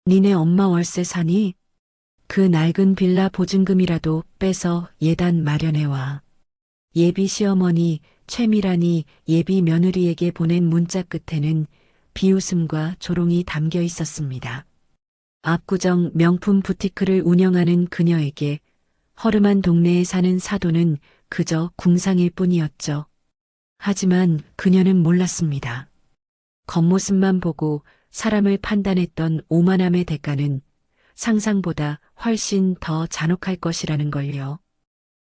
니네 엄마 월세 사니? 그 낡은 빌라 보증금이라도 빼서 예단 마련해와. 예비 시어머니 최미란이 예비 며느리에게 보낸 문자 끝에는 비웃음과 조롱이 담겨 있었습니다. 압구정 명품 부티크를 운영하는 그녀에게 허름한 동네에 사는 사돈은 그저 궁상일 뿐이었죠. 하지만 그녀는 몰랐습니다. 겉모습만 보고 사람을 판단했던 오만함의 대가는 상상보다 훨씬 더 잔혹할 것이라는 걸요.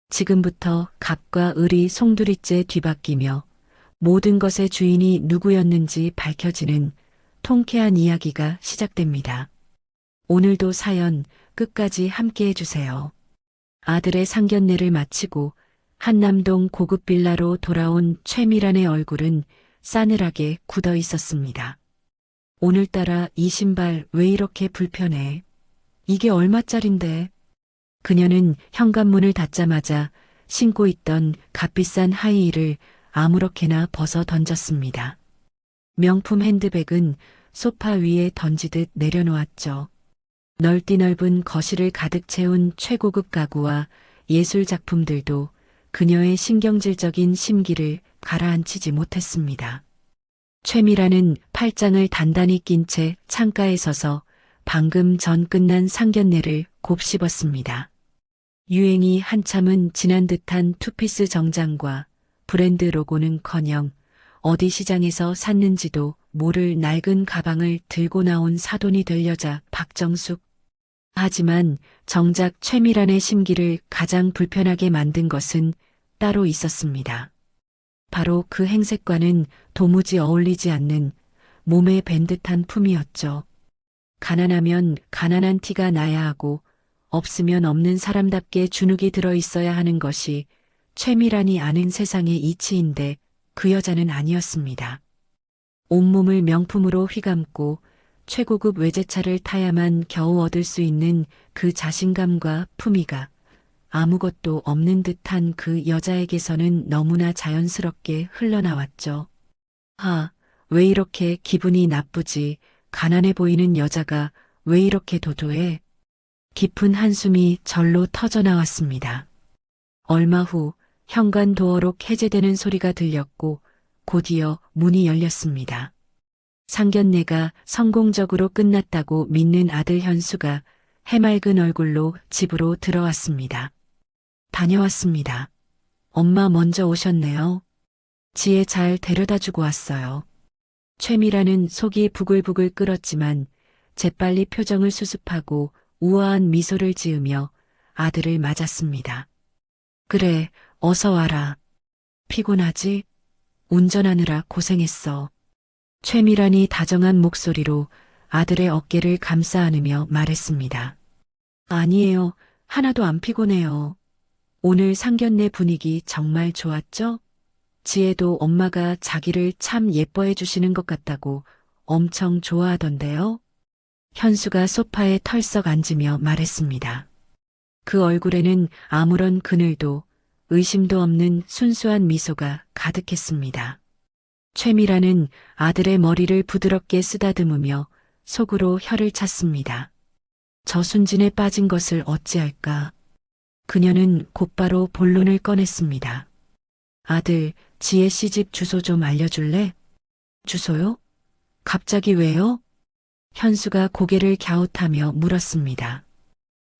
지금부터 갑과 을이 송두리째 뒤바뀌며 모든 것의 주인이 누구였는지 밝혀지는 통쾌한 이야기가 시작됩니다. 오늘도 사연 끝까지 함께 해주세요. 아들의 상견례를 마치고 한남동 고급 빌라로 돌아온 최미란의 얼굴은 싸늘하게 굳어 있었습니다. 오늘따라 이 신발 왜 이렇게 불편해? 이게 얼마짜린데? 그녀는 현관문을 닫자마자 신고 있던 값비싼 하이힐을 아무렇게나 벗어 던졌습니다. 명품 핸드백은 소파 위에 던지듯 내려놓았죠. 넓디 넓은 거실을 가득 채운 최고급 가구와 예술 작품들도 그녀의 신경질적인 심기를 가라앉히지 못했습니다. 최미라는 팔짱을 단단히 낀 채 창가에 서서 방금 전 끝난 상견례를 곱씹었습니다. 유행이 한참은 지난 듯한 투피스 정장과 브랜드 로고는커녕 어디 시장에서 샀는지도 모를 낡은 가방을 들고 나온 사돈이 될 여자 박정숙. 하지만 정작 최미란의 심기를 가장 불편하게 만든 것은 따로 있었습니다. 바로 그 행색과는 도무지 어울리지 않는 몸에 밴 듯한 품이었죠. 가난하면 가난한 티가 나야 하고 없으면 없는 사람답게 주눅이 들어 있어야 하는 것이 최미란이 아는 세상의 이치인데 그 여자는 아니었습니다. 온몸을 명품으로 휘감고 최고급 외제차를 타야만 겨우 얻을 수 있는 그 자신감과 품위가 아무것도 없는 듯한 그 여자에게서는 너무나 자연스럽게 흘러나왔죠. 아, 왜 이렇게 기분이 나쁘지? 가난해 보이는 여자가 왜 이렇게 도도해? 깊은 한숨이 절로 터져나왔습니다. 얼마 후 현관 도어록 해제되는 소리가 들렸고 곧이어 문이 열렸습니다. 상견례가 성공적으로 끝났다고 믿는 아들 현수가 해맑은 얼굴로 집으로 들어왔습니다. 다녀왔습니다. 엄마 먼저 오셨네요. 지혜 잘 데려다주고 왔어요. 최미라는 속이 부글부글 끓었지만 재빨리 표정을 수습하고 우아한 미소를 지으며 아들을 맞았습니다. 그래, 어서 와라. 피곤하지? 운전하느라 고생했어. 최미란이 다정한 목소리로 아들의 어깨를 감싸 안으며 말했습니다. 아니에요. 하나도 안 피곤해요. 오늘 상견례 분위기 정말 좋았죠? 지혜도 엄마가 자기를 참 예뻐해 주시는 것 같다고 엄청 좋아하던데요. 현수가 소파에 털썩 앉으며 말했습니다. 그 얼굴에는 아무런 그늘도 의심도 없는 순수한 미소가 가득했습니다. 최미라는 아들의 머리를 부드럽게 쓰다듬으며 속으로 혀를 찼습니다. 저 순진에 빠진 것을 어찌할까? 그녀는 곧바로 본론을 꺼냈습니다. 아들, 지혜 씨 집 주소 좀 알려줄래? 주소요? 갑자기 왜요? 현수가 고개를 갸웃하며 물었습니다.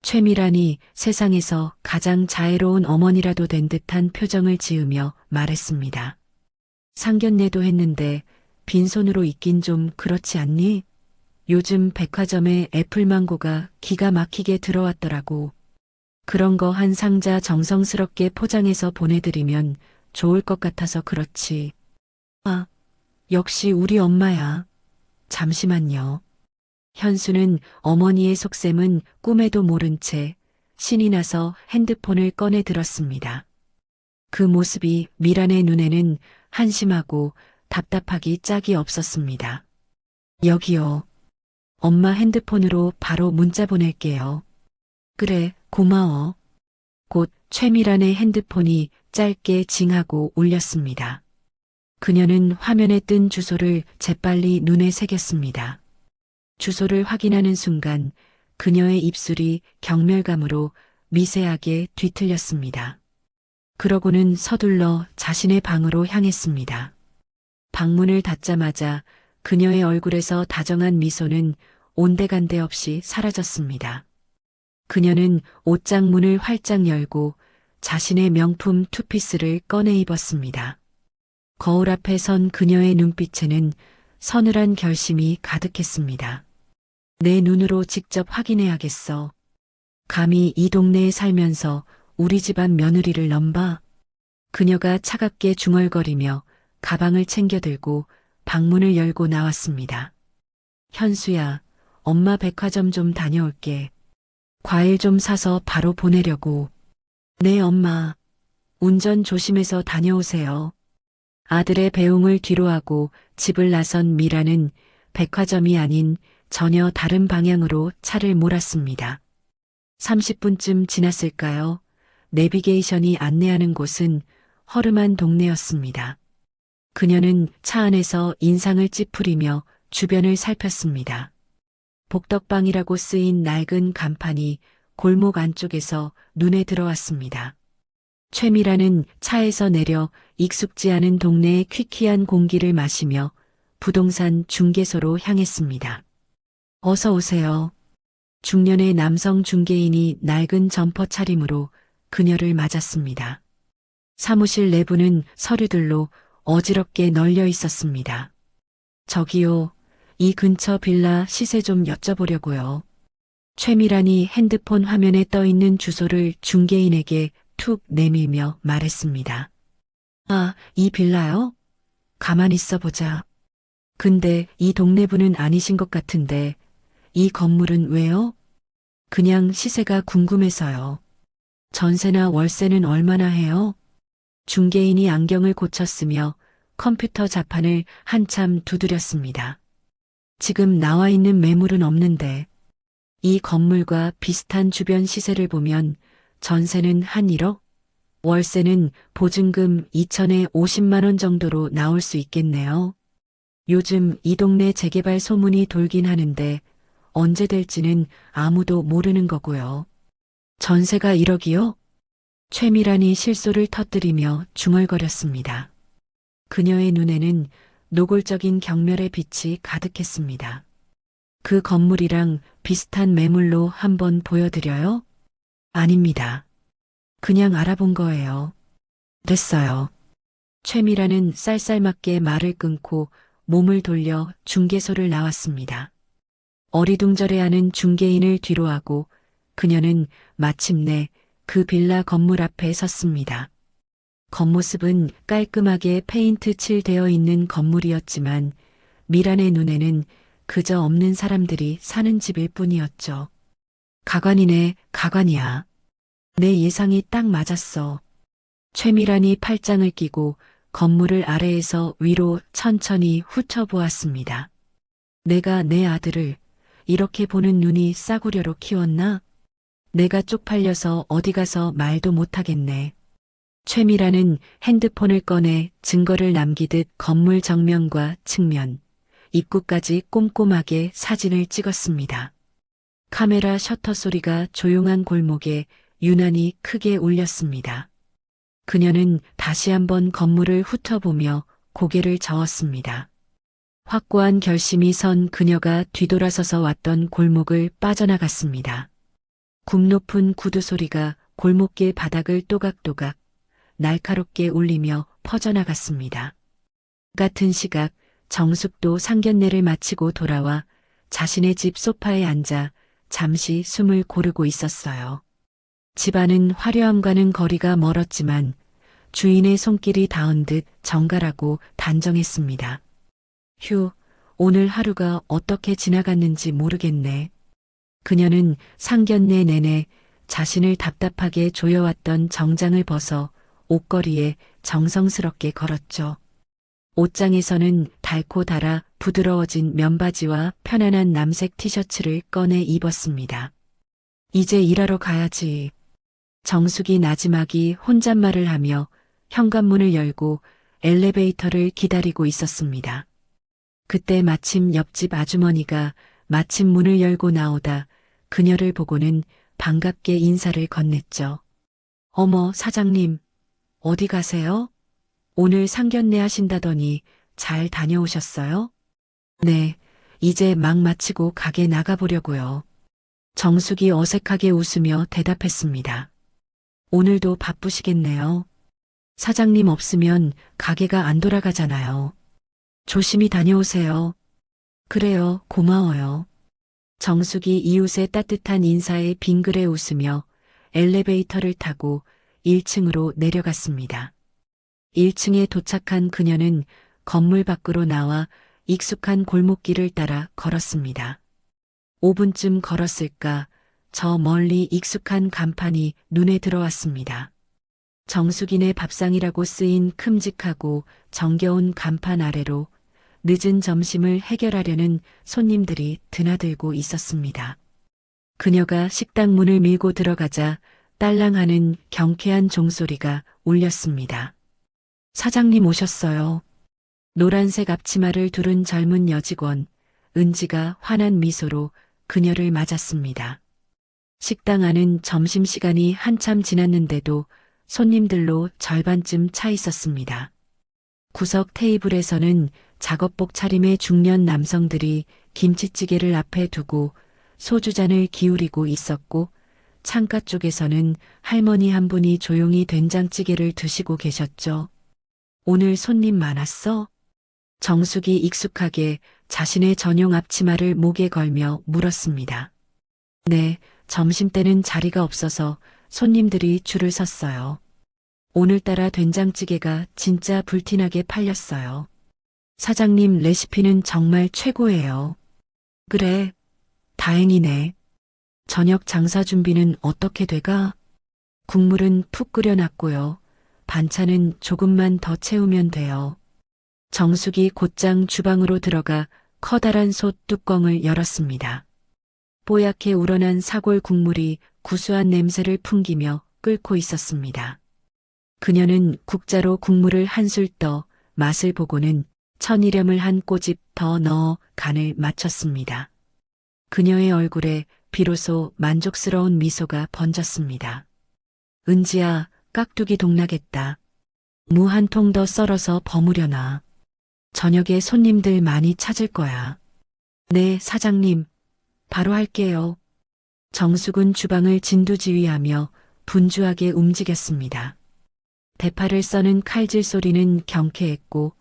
최미란이 세상에서 가장 자애로운 어머니라도 된 듯한 표정을 지으며 말했습니다. 상견례도 했는데 빈손으로 있긴 좀 그렇지 않니? 요즘 백화점에 애플망고가 기가 막히게 들어왔더라고. 그런 거 한 상자 정성스럽게 포장해서 보내드리면 좋을 것 같아서 그렇지. 아, 역시 우리 엄마야. 잠시만요. 현수는 어머니의 속셈은 꿈에도 모른 채 신이 나서 핸드폰을 꺼내 들었습니다. 그 모습이 미란의 눈에는 한심하고 답답하기 짝이 없었습니다. 여기요. 엄마 핸드폰으로 바로 문자 보낼게요. 그래, 고마워. 곧 최미란의 핸드폰이 짧게 징하고 울렸습니다. 그녀는 화면에 뜬 주소를 재빨리 눈에 새겼습니다. 주소를 확인하는 순간 그녀의 입술이 경멸감으로 미세하게 뒤틀렸습니다. 그러고는 서둘러 자신의 방으로 향했습니다. 방문을 닫자마자 그녀의 얼굴에서 다정한 미소는 온데간데 없이 사라졌습니다. 그녀는 옷장 문을 활짝 열고 자신의 명품 투피스를 꺼내 입었습니다. 거울 앞에 선 그녀의 눈빛에는 서늘한 결심이 가득했습니다. 내 눈으로 직접 확인해야겠어. 감히 이 동네에 살면서 우리 집안 며느리를 넘봐. 그녀가 차갑게 중얼거리며 가방을 챙겨들고 방문을 열고 나왔습니다. 현수야, 엄마 백화점 좀 다녀올게. 과일 좀 사서 바로 보내려고. 네, 엄마. 운전 조심해서 다녀오세요. 아들의 배웅을 뒤로하고 집을 나선 미라는 백화점이 아닌 전혀 다른 방향으로 차를 몰았습니다. 30분쯤 지났을까요? 내비게이션이 안내하는 곳은 허름한 동네였습니다. 그녀는 차 안에서 인상을 찌푸리며 주변을 살폈습니다. 복덕방이라고 쓰인 낡은 간판이 골목 안쪽에서 눈에 들어왔습니다. 최미라는 차에서 내려 익숙지 않은 동네의 퀴퀴한 공기를 마시며 부동산 중개소로 향했습니다. 어서 오세요. 중년의 남성 중개인이 낡은 점퍼 차림으로 그녀를 맞았습니다. 사무실 내부는 서류들로 어지럽게 널려 있었습니다. 저기요, 이 근처 빌라 시세 좀 여쭤보려고요. 최미란이 핸드폰 화면에 떠 있는 주소를 중개인에게 툭 내밀며 말했습니다. 아, 이 빌라요? 가만 있어 보자. 근데 이 동네 분은 아니신 것 같은데 이 건물은 왜요? 그냥 시세가 궁금해서요. 전세나 월세는 얼마나 해요? 중개인이 안경을 고쳤으며 컴퓨터 자판을 한참 두드렸습니다. 지금 나와 있는 매물은 없는데 이 건물과 비슷한 주변 시세를 보면 전세는 한 1억? 월세는 보증금 2천에 50만 원 정도로 나올 수 있겠네요. 요즘 이 동네 재개발 소문이 돌긴 하는데 언제 될지는 아무도 모르는 거고요. 전세가 1억이요? 최미란이 실소를 터뜨리며 중얼거렸습니다. 그녀의 눈에는 노골적인 경멸의 빛이 가득했습니다. 그 건물이랑 비슷한 매물로 한번 보여드려요? 아닙니다. 그냥 알아본 거예요. 됐어요. 최미라는 쌀쌀맞게 말을 끊고 몸을 돌려 중개소를 나왔습니다. 어리둥절해하는 중개인을 뒤로하고 그녀는 마침내 그 빌라 건물 앞에 섰습니다. 겉모습은 깔끔하게 페인트 칠되어 있는 건물이었지만 미란의 눈에는 그저 없는 사람들이 사는 집일 뿐이었죠. 가관이네, 가관이야. 내 예상이 딱 맞았어. 최미란이 팔짱을 끼고 건물을 아래에서 위로 천천히 훑어보았습니다. 내가 내 아들을 이렇게 보는 눈이 싸구려로 키웠나? 내가 쪽팔려서 어디 가서 말도 못하겠네. 최미라는 핸드폰을 꺼내 증거를 남기듯 건물 정면과 측면, 입구까지 꼼꼼하게 사진을 찍었습니다. 카메라 셔터 소리가 조용한 골목에 유난히 크게 울렸습니다. 그녀는 다시 한번 건물을 훑어보며 고개를 저었습니다. 확고한 결심이 선 그녀가 뒤돌아서서 왔던 골목을 빠져나갔습니다. 굽 높은 구두 소리가 골목길 바닥을 또각또각 날카롭게 울리며 퍼져나갔습니다. 같은 시각 정숙도 상견례를 마치고 돌아와 자신의 집 소파에 앉아 잠시 숨을 고르고 있었어요. 집안은 화려함과는 거리가 멀었지만 주인의 손길이 닿은 듯 정갈하고 단정했습니다. 휴, 오늘 하루가 어떻게 지나갔는지 모르겠네. 그녀는 상견례 내내 자신을 답답하게 조여왔던 정장을 벗어 옷걸이에 정성스럽게 걸었죠. 옷장에서는 닳고 닳아 부드러워진 면바지와 편안한 남색 티셔츠를 꺼내 입었습니다. 이제 일하러 가야지. 정숙이 나지막이 혼잣말을 하며 현관문을 열고 엘리베이터를 기다리고 있었습니다. 그때 마침 옆집 아주머니가 마침 문을 열고 나오다 그녀를 보고는 반갑게 인사를 건넸죠. 어머, 사장님, 어디 가세요? 오늘 상견례 하신다더니 잘 다녀오셨어요? 네, 이제 막 마치고 가게 나가보려고요. 정숙이 어색하게 웃으며 대답했습니다. 오늘도 바쁘시겠네요. 사장님 없으면 가게가 안 돌아가잖아요. 조심히 다녀오세요. 그래요, 고마워요. 정숙이 이웃의 따뜻한 인사에 빙그레 웃으며 엘리베이터를 타고 1층으로 내려갔습니다. 1층에 도착한 그녀는 건물 밖으로 나와 익숙한 골목길을 따라 걸었습니다. 5분쯤 걸었을까 저 멀리 익숙한 간판이 눈에 들어왔습니다. 정숙이네 밥상이라고 쓰인 큼직하고 정겨운 간판 아래로 늦은 점심을 해결하려는 손님들이 드나들고 있었습니다. 그녀가 식당 문을 밀고 들어가자 딸랑하는 경쾌한 종소리가 울렸습니다. 사장님 오셨어요. 노란색 앞치마를 두른 젊은 여직원, 은지가 환한 미소로 그녀를 맞았습니다. 식당 안은 점심시간이 한참 지났는데도 손님들로 절반쯤 차 있었습니다. 구석 테이블에서는 작업복 차림의 중년 남성들이 김치찌개를 앞에 두고 소주잔을 기울이고 있었고 창가 쪽에서는 할머니 한 분이 조용히 된장찌개를 드시고 계셨죠. 오늘 손님 많았어? 정숙이 익숙하게 자신의 전용 앞치마를 목에 걸며 물었습니다. 네, 점심때는 자리가 없어서 손님들이 줄을 섰어요. 오늘따라 된장찌개가 진짜 불티나게 팔렸어요. 사장님 레시피는 정말 최고예요. 그래, 다행이네. 저녁 장사 준비는 어떻게 돼가? 국물은 푹 끓여놨고요. 반찬은 조금만 더 채우면 돼요. 정숙이 곧장 주방으로 들어가 커다란 솥 뚜껑을 열었습니다. 뽀얗게 우러난 사골 국물이 구수한 냄새를 풍기며 끓고 있었습니다. 그녀는 국자로 국물을 한술 떠 맛을 보고는 천일염을 한 꼬집 더 넣어 간을 맞췄습니다. 그녀의 얼굴에 비로소 만족스러운 미소가 번졌습니다. 은지야, 깍두기 동나겠다. 무 한 통 더 썰어서 버무려놔. 저녁에 손님들 많이 찾을 거야. 네, 사장님. 바로 할게요. 정숙은 주방을 진두지휘하며 분주하게 움직였습니다. 대파를 써는 칼질 소리는 경쾌했고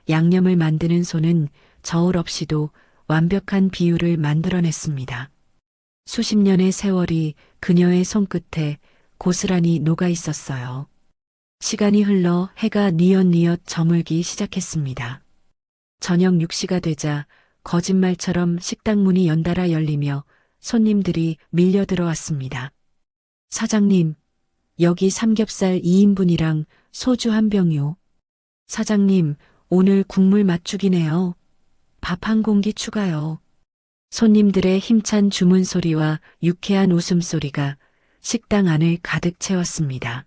양념을 만드는 손은 저울 없이도 완벽한 비율을 만들어냈습니다. 수십 년의 세월이 그녀의 손끝에 고스란히 녹아 있었어요. 시간이 흘러 해가 뉘엿뉘엿 저물기 시작했습니다. 저녁 6시가 되자 거짓말처럼 식당 문이 연달아 열리며 손님들이 밀려 들어왔습니다. 사장님, 여기 삼겹살 2인분이랑 소주 한 병이요. 사장님, 오늘 국물 맛죽이네요. 밥 한 공기 추가요. 손님들의 힘찬 주문 소리와 유쾌한 웃음소리가 식당 안을 가득 채웠습니다.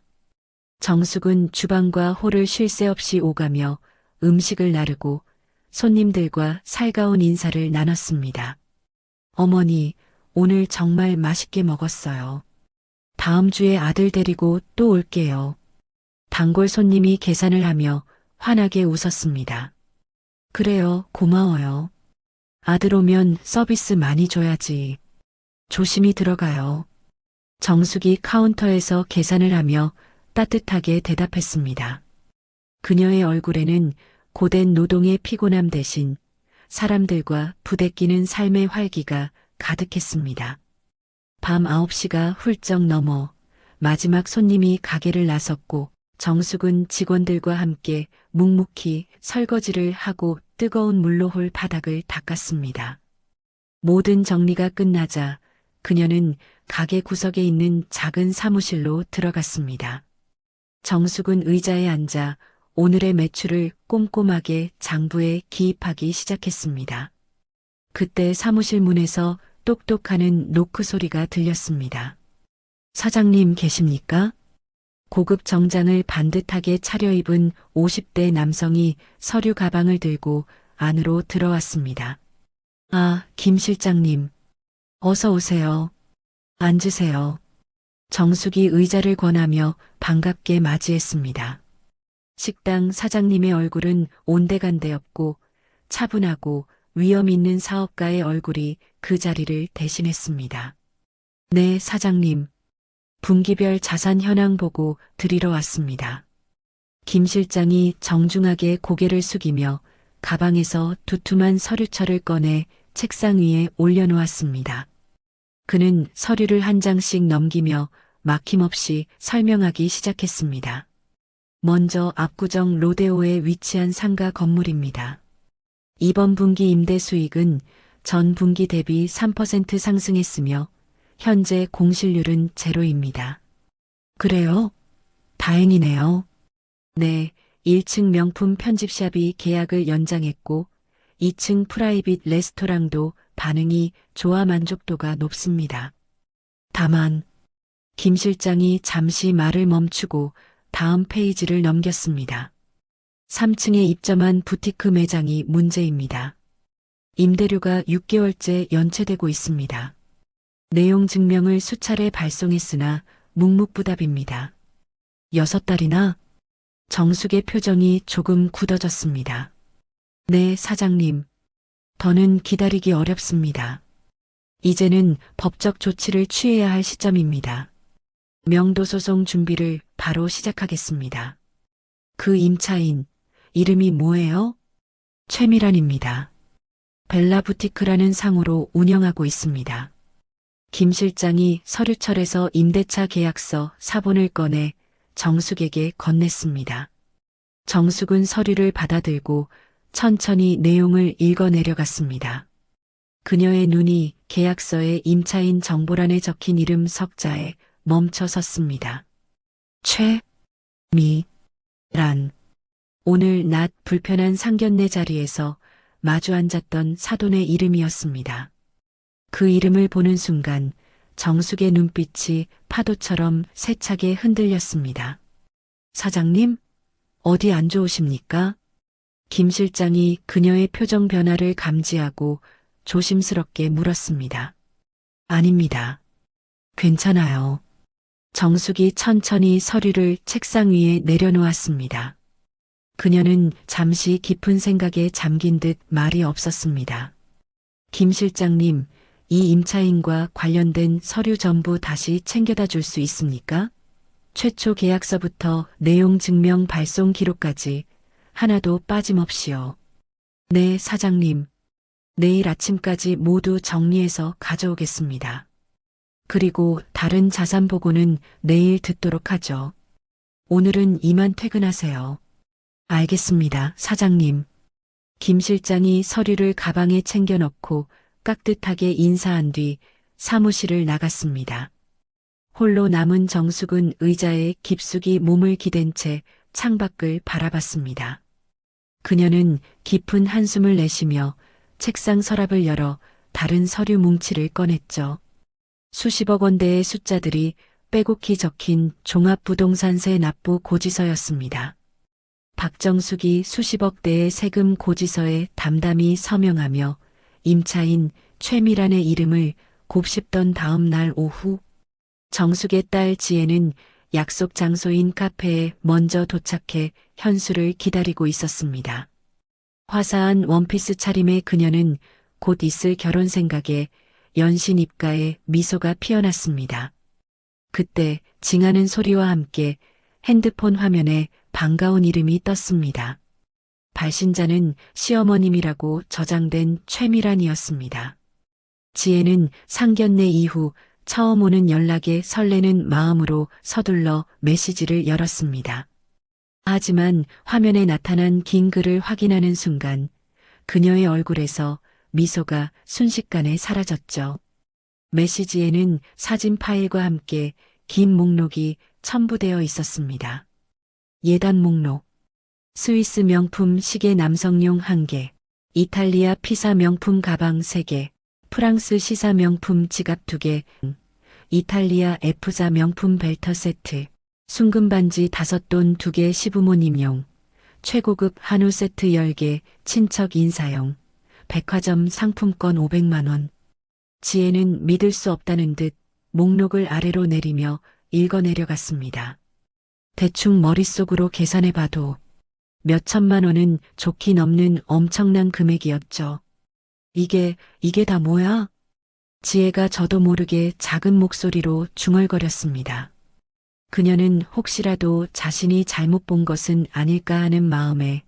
정숙은 주방과 홀을 쉴 새 없이 오가며 음식을 나르고 손님들과 살가운 인사를 나눴습니다. 어머니, 오늘 정말 맛있게 먹었어요. 다음 주에 아들 데리고 또 올게요. 단골 손님이 계산을 하며 환하게 웃었습니다. 그래요, 고마워요. 아들 오면 서비스 많이 줘야지. 조심히 들어가요. 정숙이 카운터에서 계산을 하며 따뜻하게 대답했습니다. 그녀의 얼굴에는 고된 노동의 피곤함 대신 사람들과 부대끼는 삶의 활기가 가득했습니다. 밤 9시가 훌쩍 넘어 마지막 손님이 가게를 나섰고 정숙은 직원들과 함께 묵묵히 설거지를 하고 뜨거운 물로 홀 바닥을 닦았습니다. 모든 정리가 끝나자 그녀는 가게 구석에 있는 작은 사무실로 들어갔습니다. 정숙은 의자에 앉아 오늘의 매출을 꼼꼼하게 장부에 기입하기 시작했습니다. 그때 사무실 문에서 똑똑하는 노크 소리가 들렸습니다. 사장님 계십니까? 고급 정장을 반듯하게 차려입은 50대 남성이 서류 가방을 들고 안으로 들어왔습니다. 아, 김 실장님. 어서 오세요. 앉으세요. 정숙이 의자를 권하며 반갑게 맞이했습니다. 식당 사장님의 얼굴은 온데간데없고 차분하고 위험 있는 사업가의 얼굴이 그 자리를 대신했습니다. 네, 사장님. 분기별 자산 현황 보고 드리러 왔습니다. 김 실장이 정중하게 고개를 숙이며 가방에서 두툼한 서류철을 꺼내 책상 위에 올려놓았습니다. 그는 서류를 한 장씩 넘기며 막힘없이 설명하기 시작했습니다. 먼저 압구정 로데오에 위치한 상가 건물입니다. 이번 분기 임대 수익은 전 분기 대비 3% 상승했으며 현재 공실률은 제로입니다. 그래요? 다행이네요. 네, 1층 명품 편집샵이 계약을 연장했고 2층 프라이빗 레스토랑도 반응이 좋아 만족도가 높습니다. 다만 김 실장이 잠시 말을 멈추고 다음 페이지를 넘겼습니다. 3층에 입점한 부티크 매장이 문제입니다. 임대료가 6개월째 연체되고 있습니다. 내용 증명을 수차례 발송했으나 묵묵부답입니다. 6달이나? 정숙의 표정이 조금 굳어졌습니다. 네, 사장님. 더는 기다리기 어렵습니다. 이제는 법적 조치를 취해야 할 시점입니다. 명도소송 준비를 바로 시작하겠습니다. 그 임차인, 이름이 뭐예요? 최미란입니다. 벨라부티크라는 상호로 운영하고 있습니다. 김 실장이 서류철에서 임대차 계약서 사본을 꺼내 정숙에게 건넸습니다. 정숙은 서류를 받아들고 천천히 내용을 읽어 내려갔습니다. 그녀의 눈이 계약서의 임차인 정보란에 적힌 이름 석자에 멈춰 섰습니다. 최미란. 오늘 낮 불편한 상견례 자리에서 마주 앉았던 사돈의 이름이었습니다. 그 이름을 보는 순간 정숙의 눈빛이 파도처럼 세차게 흔들렸습니다. 사장님, 어디 안 좋으십니까? 김 실장이 그녀의 표정 변화를 감지하고 조심스럽게 물었습니다. 아닙니다. 괜찮아요. 정숙이 천천히 서류를 책상 위에 내려놓았습니다. 그녀는 잠시 깊은 생각에 잠긴 듯 말이 없었습니다. 김 실장님, 이 임차인과 관련된 서류 전부 다시 챙겨다 줄 수 있습니까? 최초 계약서부터 내용 증명 발송 기록까지 하나도 빠짐없이요. 네, 사장님. 내일 아침까지 모두 정리해서 가져오겠습니다. 그리고 다른 자산 보고는 내일 듣도록 하죠. 오늘은 이만 퇴근하세요. 알겠습니다, 사장님. 김 실장이 서류를 가방에 챙겨 넣고 깍듯하게 인사한 뒤 사무실을 나갔습니다. 홀로 남은 정숙은 의자에 깊숙이 몸을 기댄 채 창밖을 바라봤습니다. 그녀는 깊은 한숨을 내쉬며 책상 서랍을 열어 다른 서류 뭉치를 꺼냈죠. 수십억 원대의 숫자들이 빼곡히 적힌 종합부동산세 납부 고지서였습니다. 박정숙이 수십억대의 세금 고지서에 담담히 서명하며 임차인 최미란의 이름을 곱씹던 다음 날 오후 정숙의 딸 지혜는 약속 장소인 카페에 먼저 도착해 현수를 기다리고 있었습니다. 화사한 원피스 차림의 그녀는 곧 있을 결혼 생각에 연신 입가에 미소가 피어났습니다. 그때 징하는 소리와 함께 핸드폰 화면에 반가운 이름이 떴습니다. 발신자는 시어머님이라고 저장된 최미란이었습니다. 지혜는 상견례 이후 처음 오는 연락에 설레는 마음으로 서둘러 메시지를 열었습니다. 하지만 화면에 나타난 긴 글을 확인하는 순간 그녀의 얼굴에서 미소가 순식간에 사라졌죠. 메시지에는 사진 파일과 함께 긴 목록이 첨부되어 있었습니다. 예단 목록. 스위스 명품 시계 남성용 1개, 이탈리아 피사 명품 가방 3개, 프랑스 시사 명품 지갑 2개, 이탈리아 F자 명품 벨터 세트, 순금 반지 5돈 2개 시부모님용, 최고급 한우 세트 10개 친척 인사용, 백화점 상품권 500만 원. 지혜는 믿을 수 없다는 듯 목록을 아래로 내리며 읽어 내려갔습니다. 대충 머릿속으로 계산해봐도 몇 천만 원은 좋게 넘는 엄청난 금액이었죠. 이게 다 뭐야? 지혜가 저도 모르게 작은 목소리로 중얼거렸습니다. 그녀는 혹시라도 자신이 잘못 본 것은 아닐까 하는 마음에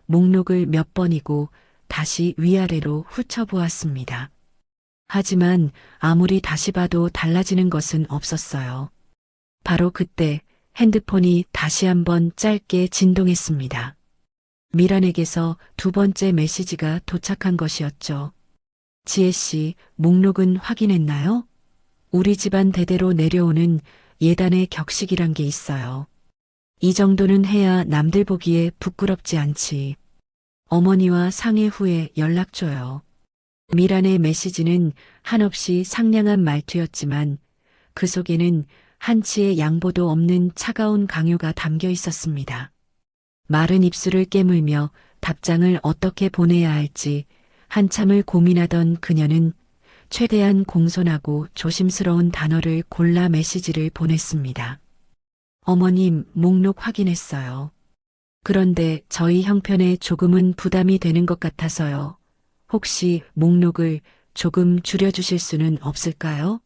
목록을 몇 번이고 다시 위아래로 훑어보았습니다. 하지만 아무리 다시 봐도 달라지는 것은 없었어요. 바로 그때 핸드폰이 다시 한번 짧게 진동했습니다. 미란에게서 두 번째 메시지가 도착한 것이었죠. 지혜 씨, 목록은 확인했나요? 우리 집안 대대로 내려오는 예단의 격식이란 게 있어요. 이 정도는 해야 남들 보기에 부끄럽지 않지. 어머니와 상해 후에 연락 줘요. 미란의 메시지는 한없이 상냥한 말투였지만 그 속에는 한치의 양보도 없는 차가운 강요가 담겨 있었습니다. 마른 입술을 깨물며 답장을 어떻게 보내야 할지 한참을 고민하던 그녀는 최대한 공손하고 조심스러운 단어를 골라 메시지를 보냈습니다. 어머님, 목록 확인했어요. 그런데 저희 형편에 조금은 부담이 되는 것 같아서요. 혹시 목록을 조금 줄여주실 수는 없을까요?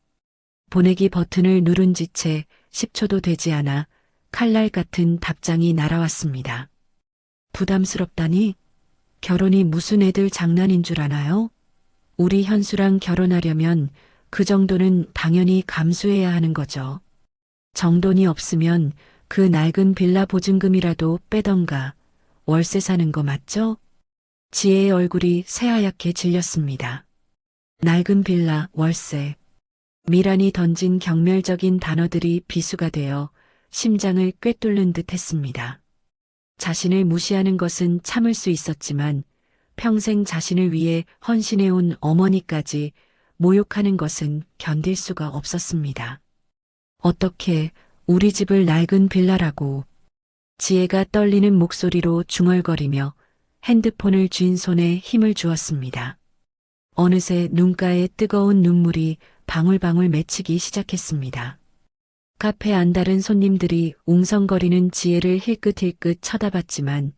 보내기 버튼을 누른 지 채 10초도 되지 않아 칼날 같은 답장이 날아왔습니다. 부담스럽다니? 결혼이 무슨 애들 장난인 줄 아나요? 우리 현수랑 결혼하려면 그 정도는 당연히 감수해야 하는 거죠. 정돈이 없으면 그 낡은 빌라 보증금이라도 빼던가. 월세 사는 거 맞죠? 지혜의 얼굴이 새하얗게 질렸습니다. 낡은 빌라, 월세. 미란이 던진 경멸적인 단어들이 비수가 되어 심장을 꿰뚫는 듯 했습니다. 자신을 무시하는 것은 참을 수 있었지만 평생 자신을 위해 헌신해온 어머니까지 모욕하는 것은 견딜 수가 없었습니다. 어떻게 우리 집을 낡은 빌라라고. 지혜가 떨리는 목소리로 중얼거리며 핸드폰을 쥔 손에 힘을 주었습니다. 어느새 눈가에 뜨거운 눈물이 방울방울 맺히기 시작했습니다. 카페 안달은 손님들이 웅성거리는 지혜를 힐끗힐끗 쳐다봤지만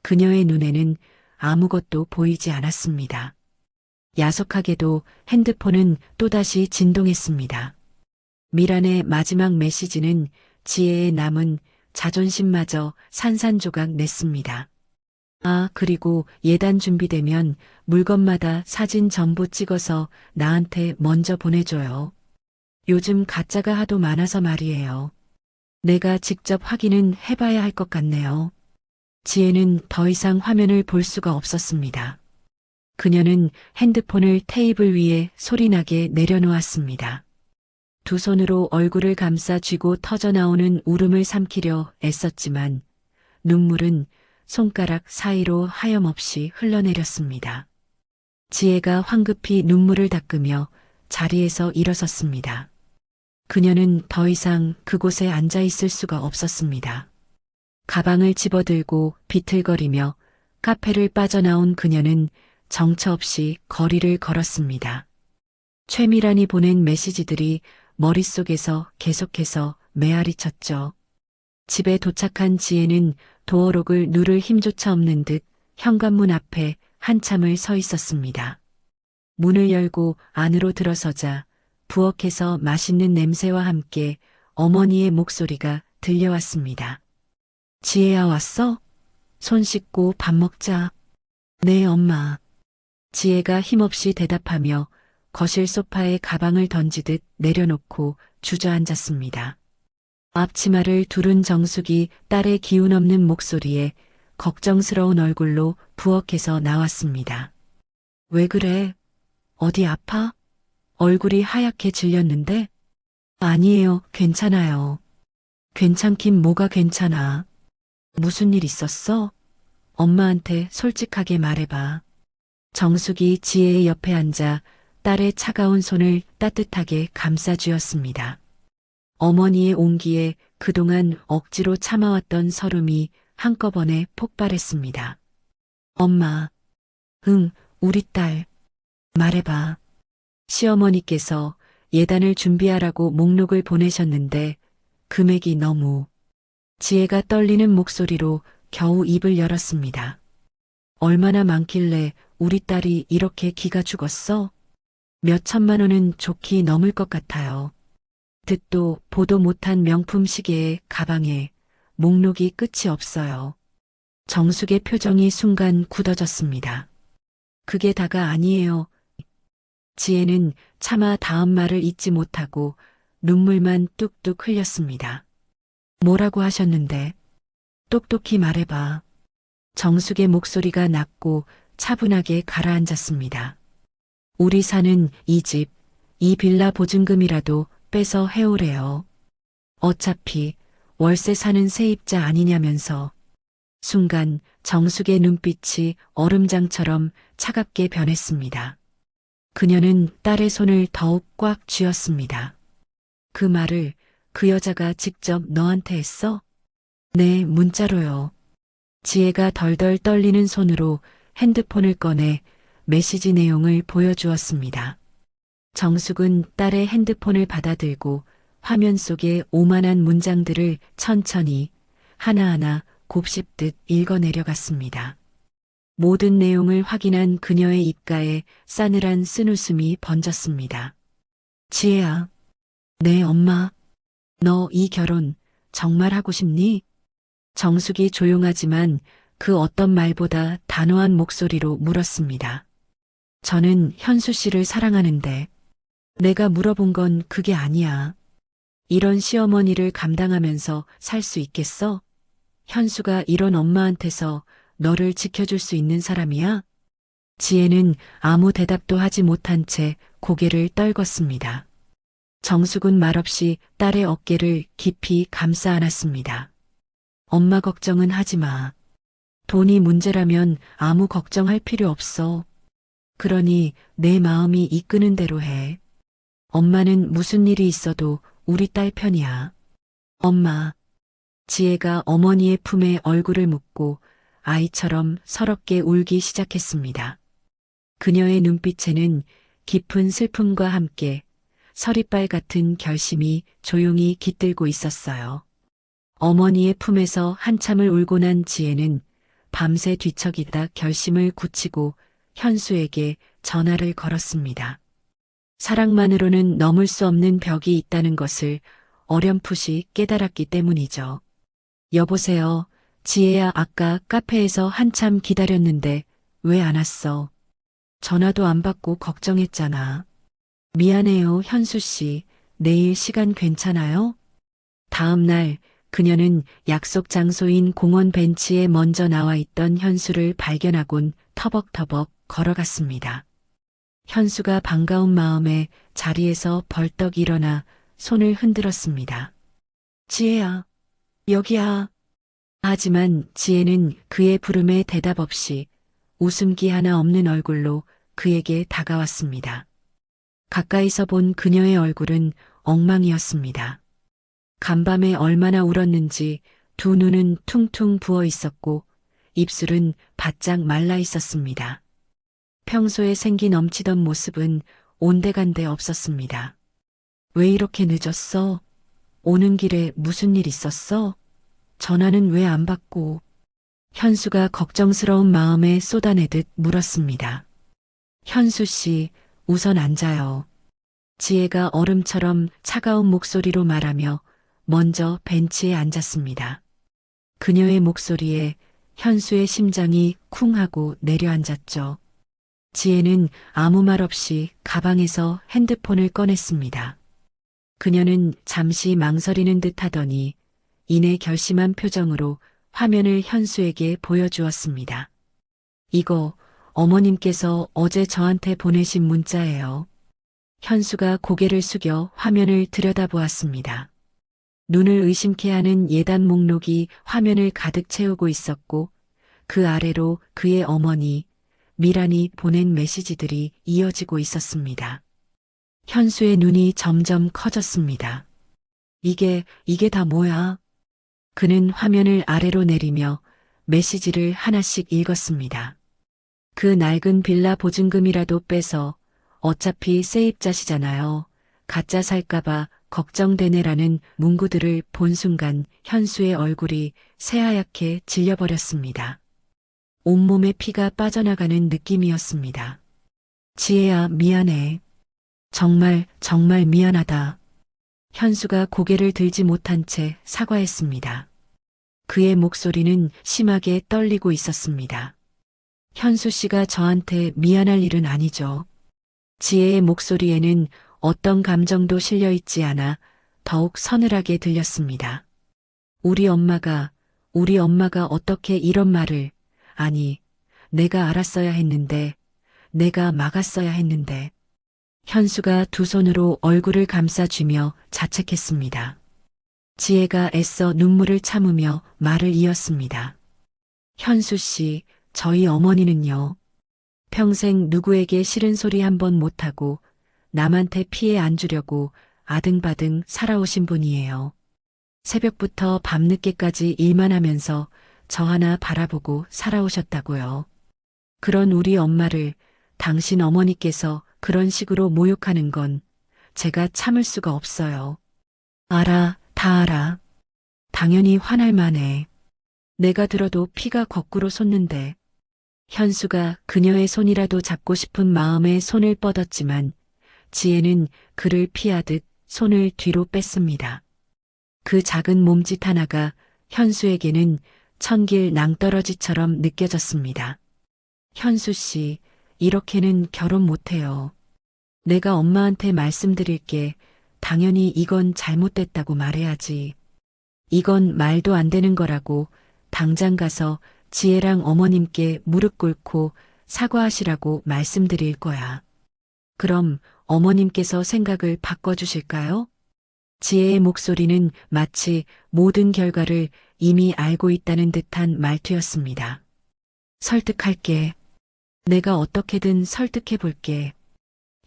그녀의 눈에는 아무것도 보이지 않았습니다. 야속하게도 핸드폰은 또다시 진동했습니다. 미란의 마지막 메시지는 지혜의 남은 자존심마저 산산조각 냈습니다. 아, 그리고 예단 준비되면 물건마다 사진 전부 찍어서 나한테 먼저 보내줘요. 요즘 가짜가 하도 많아서 말이에요. 내가 직접 확인은 해봐야 할 것 같네요. 지혜는 더 이상 화면을 볼 수가 없었습니다. 그녀는 핸드폰을 테이블 위에 소리나게 내려놓았습니다. 두 손으로 얼굴을 감싸 쥐고 터져나오는 울음을 삼키려 애썼지만 눈물은 손가락 사이로 하염없이 흘러내렸습니다. 지혜가 황급히 눈물을 닦으며 자리에서 일어섰습니다. 그녀는 더 이상 그곳에 앉아 있을 수가 없었습니다. 가방을 집어들고 비틀거리며 카페를 빠져나온 그녀는 정처 없이 거리를 걸었습니다. 최미란이 보낸 메시지들이 머릿속에서 계속해서 메아리 쳤죠. 집에 도착한 지혜는 도어록을 누를 힘조차 없는 듯 현관문 앞에 한참을 서 있었습니다. 문을 열고 안으로 들어서자 부엌에서 맛있는 냄새와 함께 어머니의 목소리가 들려왔습니다. 지혜야, 왔어? 손 씻고 밥 먹자. 네, 엄마. 지혜가 힘없이 대답하며 거실 소파에 가방을 던지듯 내려놓고 주저앉았습니다. 앞치마를 두른 정숙이 딸의 기운 없는 목소리에 걱정스러운 얼굴로 부엌에서 나왔습니다. 왜 그래? 어디 아파? 얼굴이 하얗게 질렸는데? 아니에요, 괜찮아요. 괜찮긴 뭐가 괜찮아. 무슨 일 있었어? 엄마한테 솔직하게 말해봐. 정숙이 지혜의 옆에 앉아 딸의 차가운 손을 따뜻하게 감싸주었습니다. 어머니의 온기에 그동안 억지로 참아왔던 서름이 한꺼번에 폭발했습니다. 엄마. 응, 우리 딸, 말해봐. 시어머니께서 예단을 준비하라고 목록을 보내셨는데 금액이 너무. 지혜가 떨리는 목소리로 겨우 입을 열었습니다. 얼마나 많길래 우리 딸이 이렇게 기가 죽었어? 몇 천만 원은 좋게 넘을 것 같아요. 듣도 보도 못한 명품 시계에 가방에 목록이 끝이 없어요. 정숙의 표정이 순간 굳어졌습니다. 그게 다가 아니에요. 지혜는 차마 다음 말을 잇지 못하고 눈물만 뚝뚝 흘렸습니다. 뭐라고 하셨는데? 똑똑히 말해봐. 정숙의 목소리가 낮고 차분하게 가라앉았습니다. 우리 사는 이 집, 이 빌라 보증금이라도 빼서 해오래요. 어차피 월세 사는 세입자 아니냐면서. 순간 정숙의 눈빛이 얼음장처럼 차갑게 변했습니다. 그녀는 딸의 손을 더욱 꽉 쥐었습니다. 그 말을 그 여자가 직접 너한테 했어? 네, 문자로요. 지혜가 덜덜 떨리는 손으로 핸드폰을 꺼내 메시지 내용을 보여주었습니다. 정숙은 딸의 핸드폰을 받아들고 화면 속의 오만한 문장들을 천천히 하나하나 곱씹듯 읽어내려갔습니다. 모든 내용을 확인한 그녀의 입가에 싸늘한 쓴웃음이 번졌습니다. 지혜야. 네, 엄마. 너 이 결혼 정말 하고 싶니? 정숙이 조용하지만 그 어떤 말보다 단호한 목소리로 물었습니다. 저는 현수 씨를 사랑하는데 내가 물어본 건 그게 아니야. 이런 시어머니를 감당하면서 살 수 있겠어? 현수가 이런 엄마한테서 너를 지켜줄 수 있는 사람이야? 지혜는 아무 대답도 하지 못한 채 고개를 떨궜습니다. 정숙은 말없이 딸의 어깨를 깊이 감싸 안았습니다. 엄마 걱정은 하지 마. 돈이 문제라면 아무 걱정할 필요 없어. 그러니 내 마음이 이끄는 대로 해. 엄마는 무슨 일이 있어도 우리 딸 편이야. 엄마. 지혜가 어머니의 품에 얼굴을 묻고 아이처럼 서럽게 울기 시작했습니다. 그녀의 눈빛에는 깊은 슬픔과 함께 서리빨 같은 결심이 조용히 깃들고 있었어요. 어머니의 품에서 한참을 울고 난 지혜는 밤새 뒤척이다 결심을 굳히고 현수에게 전화를 걸었습니다. 사랑만으로는 넘을 수 없는 벽이 있다는 것을 어렴풋이 깨달았기 때문이죠. 여보세요. 지혜야, 아까 카페에서 한참 기다렸는데 왜 안 왔어? 전화도 안 받고 걱정했잖아. 미안해요, 현수 씨. 내일 시간 괜찮아요? 다음 날 그녀는 약속 장소인 공원 벤치에 먼저 나와 있던 현수를 발견하곤 터벅터벅 걸어갔습니다. 현수가 반가운 마음에 자리에서 벌떡 일어나 손을 흔들었습니다. 지혜야, 여기야. 하지만 지혜는 그의 부름에 대답 없이 웃음기 하나 없는 얼굴로 그에게 다가왔습니다. 가까이서 본 그녀의 얼굴은 엉망이었습니다. 간밤에 얼마나 울었는지 두 눈은 퉁퉁 부어 있었고 입술은 바짝 말라 있었습니다. 평소에 생기 넘치던 모습은 온데간데 없었습니다. 왜 이렇게 늦었어? 오는 길에 무슨 일 있었어? 전화는 왜 안 받고? 현수가 걱정스러운 마음에 쏟아내듯 물었습니다. 현수 씨, 우선 앉아요. 지혜가 얼음처럼 차가운 목소리로 말하며 먼저 벤치에 앉았습니다. 그녀의 목소리에 현수의 심장이 쿵 하고 내려앉았죠. 지혜는 아무 말 없이 가방에서 핸드폰을 꺼냈습니다. 그녀는 잠시 망설이는 듯 하더니 이내 결심한 표정으로 화면을 현수에게 보여주었습니다. 이거 어머님께서 어제 저한테 보내신 문자예요. 현수가 고개를 숙여 화면을 들여다보았습니다. 눈을 의심케 하는 예단 목록이 화면을 가득 채우고 있었고 그 아래로 그의 어머니 미란이 보낸 메시지들이 이어지고 있었습니다. 현수의 눈이 점점 커졌습니다. 이게 다 뭐야? 그는 화면을 아래로 내리며 메시지를 하나씩 읽었습니다. 그 낡은 빌라 보증금이라도 빼서 어차피 세입자시잖아요. 가짜 살까봐 걱정되네라는 문구들을 본 순간 현수의 얼굴이 새하얗게 질려버렸습니다. 온몸에 피가 빠져나가는 느낌이었습니다. 지혜야, 미안해. 정말 미안하다. 현수가 고개를 들지 못한 채 사과했습니다. 그의 목소리는 심하게 떨리고 있었습니다. 현수 씨가 저한테 미안할 일은 아니죠. 지혜의 목소리에는 어떤 감정도 실려 있지 않아 더욱 서늘하게 들렸습니다. 우리 엄마가 어떻게 이런 말을, 아니, 내가 알았어야 했는데, 내가 막았어야 했는데. 현수가 두 손으로 얼굴을 감싸쥐며 자책했습니다. 지혜가 애써 눈물을 참으며 말을 이었습니다. 현수 씨, 저희 어머니는요. 평생 누구에게 싫은 소리 한 번 못하고 남한테 피해 안 주려고 아등바등 살아오신 분이에요. 새벽부터 밤늦게까지 일만 하면서 저 하나 바라보고 살아오셨다고요. 그런 우리 엄마를 당신 어머니께서 그런 식으로 모욕하는 건 제가 참을 수가 없어요. 알아, 다 알아. 당연히 화날 만해. 내가 들어도 피가 거꾸로 솟는데. 현수가 그녀의 손이라도 잡고 싶은 마음에 손을 뻗었지만 지혜는 그를 피하듯 손을 뒤로 뺐습니다. 그 작은 몸짓 하나가 현수에게는 천길 낭떠러지처럼 느껴졌습니다. 현수 씨, 이렇게는 결혼 못해요. 내가 엄마한테 말씀드릴게. 당연히 이건 잘못됐다고 말해야지. 이건 말도 안 되는 거라고 당장 가서 지혜랑 어머님께 무릎 꿇고 사과하시라고 말씀드릴 거야. 그럼 어머님께서 생각을 바꿔주실까요? 지혜의 목소리는 마치 모든 결과를 이미 알고 있다는 듯한 말투였습니다. 설득할게. 내가 어떻게든 설득해 볼게.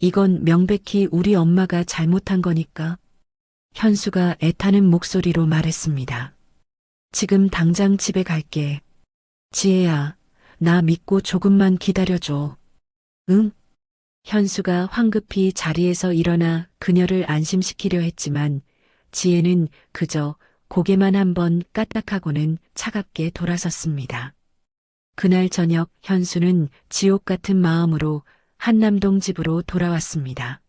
이건 명백히 우리 엄마가 잘못한 거니까. 현수가 애타는 목소리로 말했습니다. 지금 당장 집에 갈게. 지혜야, 나 믿고 조금만 기다려줘. 응? 현수가 황급히 자리에서 일어나 그녀를 안심시키려 했지만 지혜는 그저 고개만 한번 까딱하고는 차갑게 돌아섰습니다. 그날 저녁 현수는 지옥 같은 마음으로 한남동 집으로 돌아왔습니다.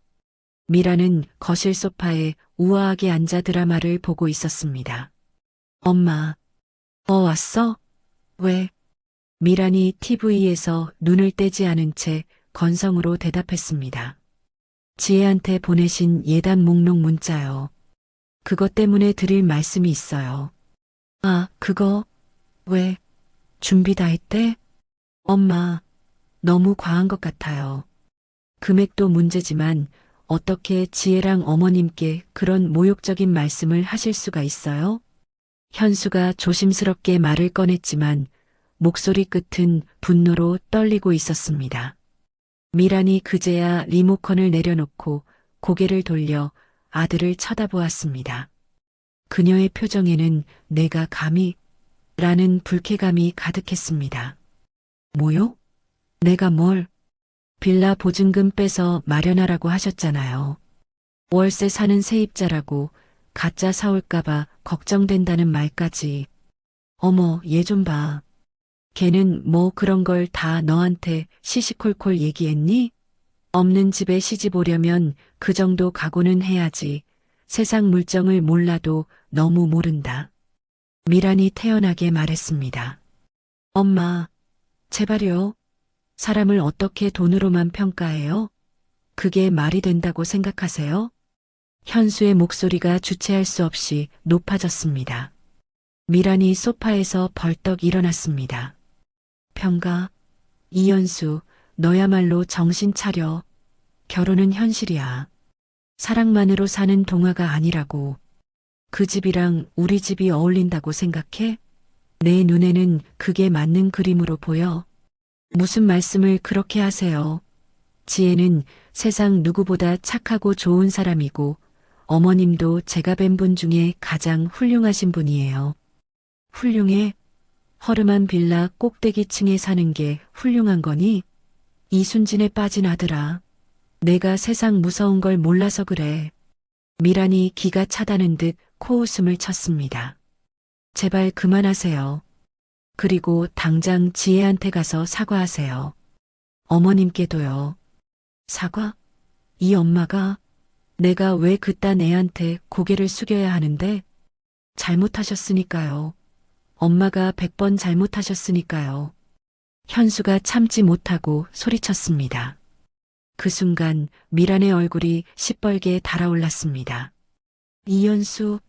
미라는 거실 소파에 우아하게 앉아 드라마를 보고 있었습니다. 엄마, 왔어? 왜? 미란이 TV에서 눈을 떼지 않은 채 건성으로 대답했습니다. 지혜한테 보내신 예단 목록 문자요. 그것 때문에 드릴 말씀이 있어요. 아, 그거? 왜? 준비 다 했대? 엄마, 너무 과한 것 같아요. 금액도 문제지만 어떻게 지혜랑 어머님께 그런 모욕적인 말씀을 하실 수가 있어요? 현수가 조심스럽게 말을 꺼냈지만 목소리 끝은 분노로 떨리고 있었습니다. 미란이 그제야 리모컨을 내려놓고 고개를 돌려 아들을 쳐다보았습니다. 그녀의 표정에는 내가 감히 라는 불쾌감이 가득했습니다. 뭐요? 내가 뭘? 빌라 보증금 빼서 마련하라고 하셨잖아요. 월세 사는 세입자라고 가짜 사올까봐 걱정된다는 말까지. 어머, 얘 좀 봐. 걔는 뭐 그런 걸 다 너한테 시시콜콜 얘기했니? 없는 집에 시집 오려면 그 정도 각오는 해야지. 세상 물정을 몰라도 너무 모른다. 미란이 태연하게 말했습니다. 엄마, 제발요. 사람을 어떻게 돈으로만 평가해요? 그게 말이 된다고 생각하세요? 현수의 목소리가 주체할 수 없이 높아졌습니다. 미란이 소파에서 벌떡 일어났습니다. 평가, 이현수, 너야말로 정신 차려. 결혼은 현실이야. 사랑만으로 사는 동화가 아니라고. 그 집이랑 우리 집이 어울린다고 생각해? 내 눈에는 그게 맞는 그림으로 보여. 무슨 말씀을 그렇게 하세요? 지혜는 세상 누구보다 착하고 좋은 사람이고 어머님도 제가 뵌 분 중에 가장 훌륭하신 분이에요. 훌륭해? 허름한 빌라 꼭대기층에 사는 게 훌륭한 거니? 이순진에 빠진 아들아. 내가 세상 무서운 걸 몰라서 그래. 미란이 기가 차다는 듯 코웃음을 쳤습니다. 제발 그만하세요. 그리고 당장 지혜한테 가서 사과하세요. 어머님께도요. 사과? 이 엄마가 내가 왜 그딴 애한테 고개를 숙여야 하는데? 잘못하셨으니까요. 엄마가 100번 잘못하셨으니까요. 현수가 참지 못하고 소리쳤습니다. 그 순간 미란의 얼굴이 시뻘게 달아올랐습니다. 이현수,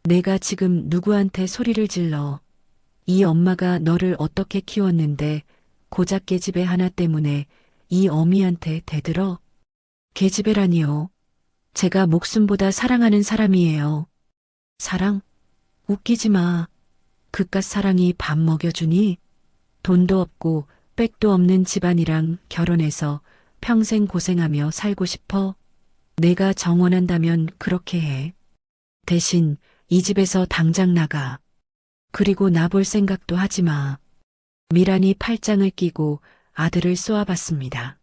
내가 지금 누구한테 소리를 질러. 이 엄마가 너를 어떻게 키웠는데 고작 계집애 하나 때문에 이 어미한테 대들어? 계집애라니요. 제가 목숨보다 사랑하는 사람이에요. 사랑? 웃기지 마. 그깟 사랑이 밥 먹여주니? 돈도 없고 백도 없는 집안이랑 결혼해서 평생 고생하며 살고 싶어? 내가 정원한다면 그렇게 해. 대신 이 집에서 당장 나가. 그리고 나 볼 생각도 하지 마. 미란이 팔짱을 끼고 아들을 쏘아봤습니다.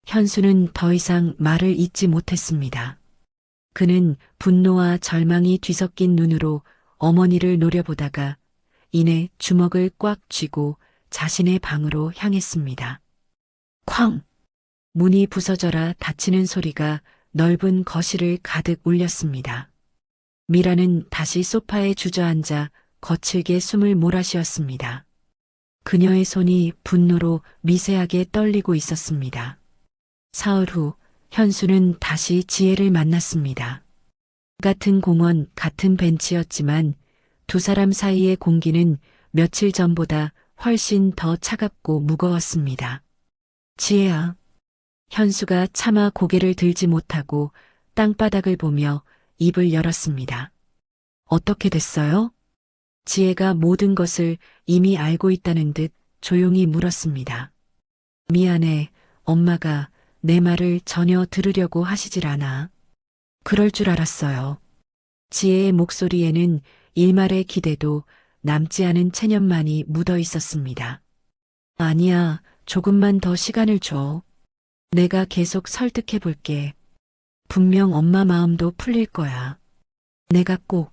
현수는 더 이상 말을 잇지 못했습니다. 그는 분노와 절망이 뒤섞인 눈으로 어머니를 노려보다가 이내 주먹을 꽉 쥐고 자신의 방으로 향했습니다. 쾅! 문이 부서져라 닫히는 소리가 넓은 거실을 가득 울렸습니다. 미라는 다시 소파에 주저앉아 거칠게 숨을 몰아쉬었습니다. 그녀의 손이 분노로 미세하게 떨리고 있었습니다. 사흘 후 현수는 다시 지혜를 만났습니다. 같은 공원, 같은 벤치였지만 두 사람 사이의 공기는 며칠 전보다 훨씬 더 차갑고 무거웠습니다. 지혜야. 현수가 차마 고개를 들지 못하고 땅바닥을 보며 입을 열었습니다. 어떻게 됐어요? 지혜가 모든 것을 이미 알고 있다는 듯 조용히 물었습니다. 미안해, 엄마가 내 말을 전혀 들으려고 하시질 않아. 그럴 줄 알았어요. 지혜의 목소리에는 일말의 기대도 남지 않은 체념만이 묻어 있었습니다. 아니야, 조금만 더 시간을 줘. 내가 계속 설득해 볼게. 분명 엄마 마음도 풀릴 거야. 내가 꼭.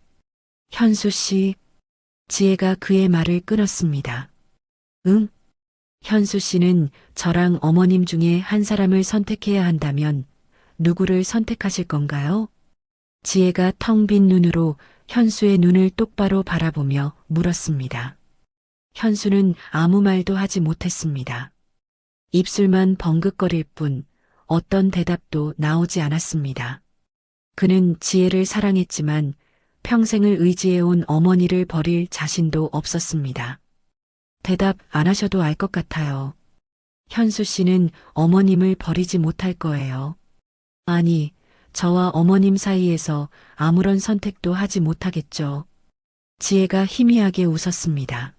현수 씨. 지혜가 그의 말을 끊었습니다. 응? 현수 씨는 저랑 어머님 중에 한 사람을 선택해야 한다면 누구를 선택하실 건가요? 지혜가 텅 빈 눈으로 현수의 눈을 똑바로 바라보며 물었습니다. 현수는 아무 말도 하지 못했습니다. 입술만 벙긋거릴 뿐 어떤 대답도 나오지 않았습니다. 그는 지혜를 사랑했지만 평생을 의지해온 어머니를 버릴 자신도 없었습니다. 대답 안 하셔도 알 것 같아요. 현수 씨는 어머님을 버리지 못할 거예요. 아니, 저와 어머님 사이에서 아무런 선택도 하지 못하겠죠. 지혜가 희미하게 웃었습니다.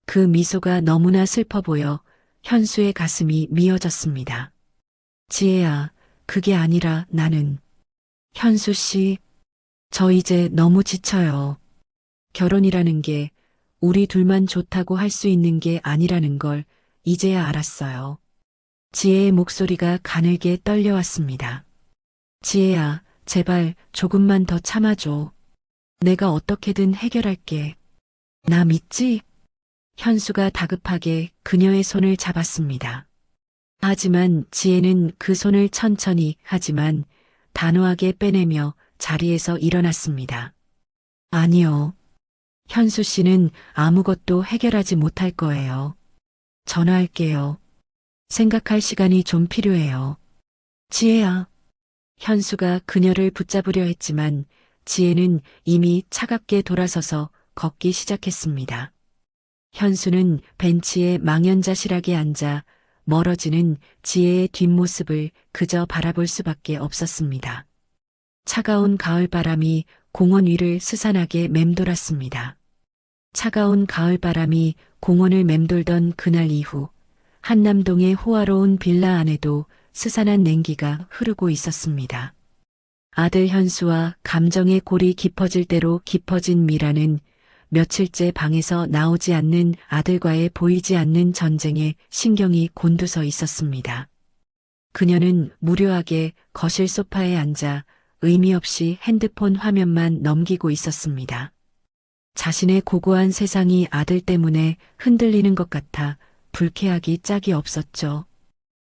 그 미소가 너무나 슬퍼 보여 현수의 가슴이 미어졌습니다. 지혜야, 그게 아니라 나는. 현수 씨, 저 이제 너무 지쳐요. 결혼이라는 게 우리 둘만 좋다고 할 수 있는 게 아니라는 걸 이제야 알았어요. 지혜의 목소리가 가늘게 떨려왔습니다. 지혜야, 제발 조금만 더 참아줘. 내가 어떻게든 해결할게. 나 믿지? 현수가 다급하게 그녀의 손을 잡았습니다. 하지만 지혜는 그 손을 천천히 하지만 단호하게 빼내며 자리에서 일어났습니다. 아니요. 현수 씨는 아무것도 해결하지 못할 거예요. 전화할게요. 생각할 시간이 좀 필요해요. 지혜야. 현수가 그녀를 붙잡으려 했지만 지혜는 이미 차갑게 돌아서서 걷기 시작했습니다. 현수는 벤치에 망연자실하게 앉아 멀어지는 지혜의 뒷모습을 그저 바라볼 수밖에 없었습니다. 차가운 가을바람이 공원 위를 스산하게 맴돌았습니다. 차가운 가을바람이 공원을 맴돌던 그날 이후 한남동의 호화로운 빌라 안에도 스산한 냉기가 흐르고 있었습니다. 아들 현수와 감정의 골이 깊어질 대로 깊어진 미라는 며칠째 방에서 나오지 않는 아들과의 보이지 않는 전쟁에 신경이 곤두서 있었습니다. 그녀는 무료하게 거실 소파에 앉아 의미 없이 핸드폰 화면만 넘기고 있었습니다. 자신의 고고한 세상이 아들 때문에 흔들리는 것 같아 불쾌하기 짝이 없었죠.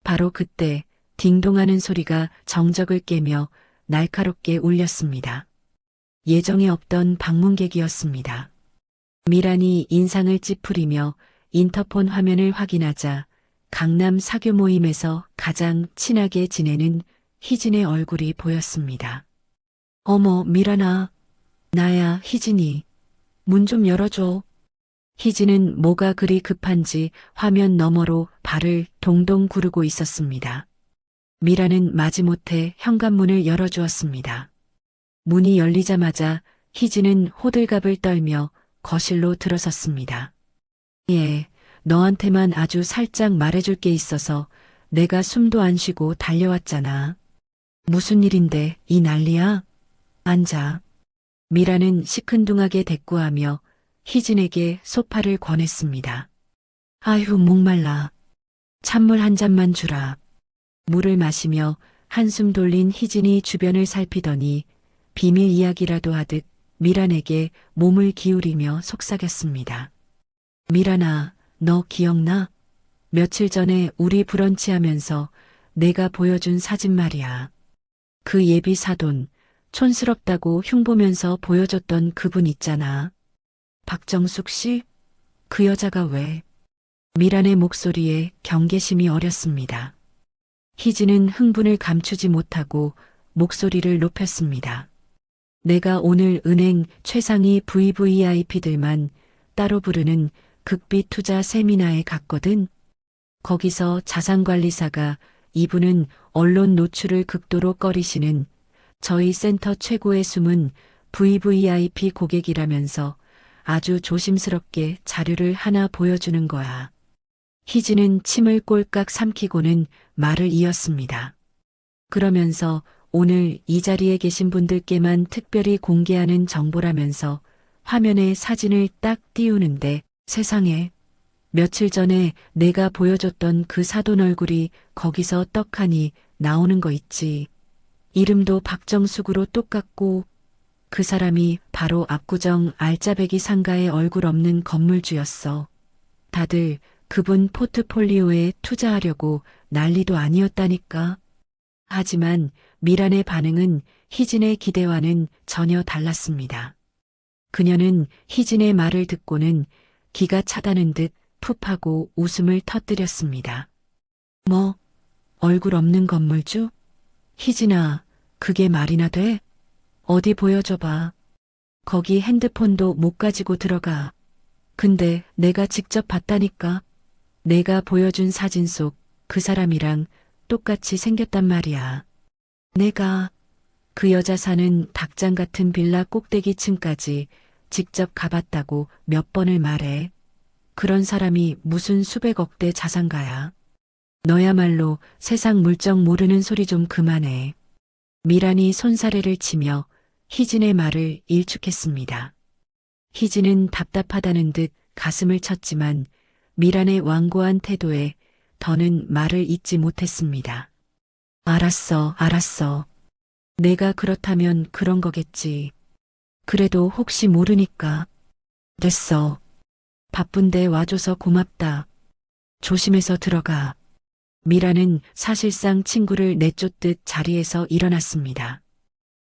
바로 그때 딩동하는 소리가 정적을 깨며 날카롭게 울렸습니다. 예정에 없던 방문객이었습니다. 미란이 인상을 찌푸리며 인터폰 화면을 확인하자 강남 사교 모임에서 가장 친하게 지내는 희진의 얼굴이 보였습니다. 어머, 미란아. 나야, 희진이. 문 좀 열어줘. 희진은 뭐가 그리 급한지 화면 너머로 발을 동동 구르고 있었습니다. 미란은 마지못해 현관문을 열어주었습니다. 문이 열리자마자 희진은 호들갑을 떨며 거실로 들어섰습니다. 예, 너한테만 아주 살짝 말해줄 게 있어서 내가 숨도 안 쉬고 달려왔잖아. 무슨 일인데 이 난리야? 앉아. 미라는 시큰둥하게 대꾸하며 희진에게 소파를 권했습니다. 아휴, 목말라. 찬물 한 잔만 주라. 물을 마시며 한숨 돌린 희진이 주변을 살피더니 비밀 이야기라도 하듯 미란에게 몸을 기울이며 속삭였습니다. 미란아, 너 기억나? 며칠 전에 우리 브런치 하면서 내가 보여준 사진 말이야. 그 예비 사돈, 촌스럽다고 흉보면서 보여줬던 그분 있잖아. 박정숙 씨? 그 여자가 왜? 미란의 목소리에 경계심이 어렸습니다. 희진은 흥분을 감추지 못하고 목소리를 높였습니다. 내가 오늘 은행 최상위 VVIP들만 따로 부르는 극비 투자 세미나에 갔거든. 거기서 자산관리사가 이분은 언론 노출을 극도로 꺼리시는 저희 센터 최고의 숨은 VVIP 고객이라면서 아주 조심스럽게 자료를 하나 보여주는 거야. 희진은 침을 꼴깍 삼키고는 말을 이었습니다. 그러면서 오늘 이 자리에 계신 분들께만 특별히 공개하는 정보라면서 화면에 사진을 딱 띄우는데 세상에 며칠 전에 내가 보여줬던 그 사돈 얼굴이 거기서 떡하니 나오는 거 있지. 이름도 박정숙으로 똑같고 그 사람이 바로 압구정 알짜배기 상가의 얼굴 없는 건물주였어. 다들 그분 포트폴리오에 투자하려고 난리도 아니었다니까. 하지만 미란의 반응은 희진의 기대와는 전혀 달랐습니다. 그녀는 희진의 말을 듣고는 기가 차다는 듯 푹하고 웃음을 터뜨렸습니다. 뭐, 얼굴 없는 건물주? 희진아, 그게 말이나 돼? 어디 보여줘봐. 거기 핸드폰도 못 가지고 들어가. 근데 내가 직접 봤다니까. 내가 보여준 사진 속 그 사람이랑 똑같이 생겼단 말이야. 내가 그 여자 사는 닭장 같은 빌라 꼭대기층까지 직접 가봤다고 몇 번을 말해. 그런 사람이 무슨 수백억 대 자산가야. 너야말로 세상 물정 모르는 소리 좀 그만해. 미란이 손사래를 치며 희진의 말을 일축했습니다. 희진은 답답하다는 듯 가슴을 쳤지만 미란의 완고한 태도에 더는 말을 잇지 못했습니다. 알았어, 알았어. 내가 그렇다면 그런 거겠지. 그래도 혹시 모르니까. 됐어. 바쁜데 와줘서 고맙다. 조심해서 들어가. 미라는 사실상 친구를 내쫓듯 자리에서 일어났습니다.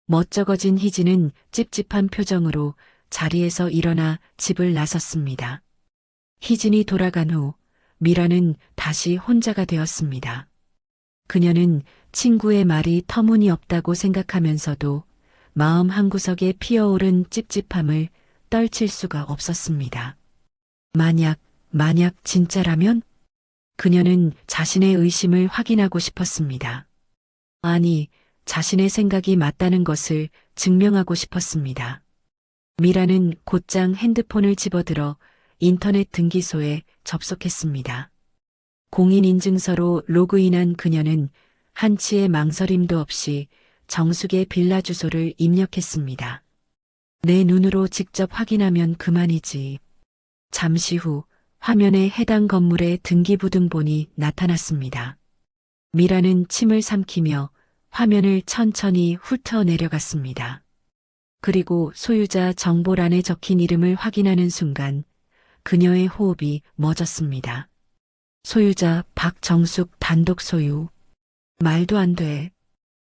멋쩍어진 희진은 찝찝한 표정으로 자리에서 일어나 집을 나섰습니다. 희진이 돌아간 후 미라는 다시 혼자가 되었습니다. 그녀는 친구의 말이 터무니없다고 생각하면서도 마음 한구석에 피어오른 찝찝함을 떨칠 수가 없었습니다. 만약 진짜라면? 그녀는 자신의 의심을 확인하고 싶었습니다. 아니, 자신의 생각이 맞다는 것을 증명하고 싶었습니다. 미라는 곧장 핸드폰을 집어들어 인터넷 등기소에 접속했습니다. 공인인증서로 로그인한 그녀는 한치의 망설임도 없이 정숙의 빌라 주소를 입력했습니다. 내 눈으로 직접 확인하면 그만이지. 잠시 후 화면에 해당 건물의 등기부등본이 나타났습니다. 미라는 침을 삼키며 화면을 천천히 훑어 내려갔습니다. 그리고 소유자 정보란에 적힌 이름을 확인하는 순간 그녀의 호흡이 멎었습니다. 소유자 박정숙 단독 소유. 말도 안 돼.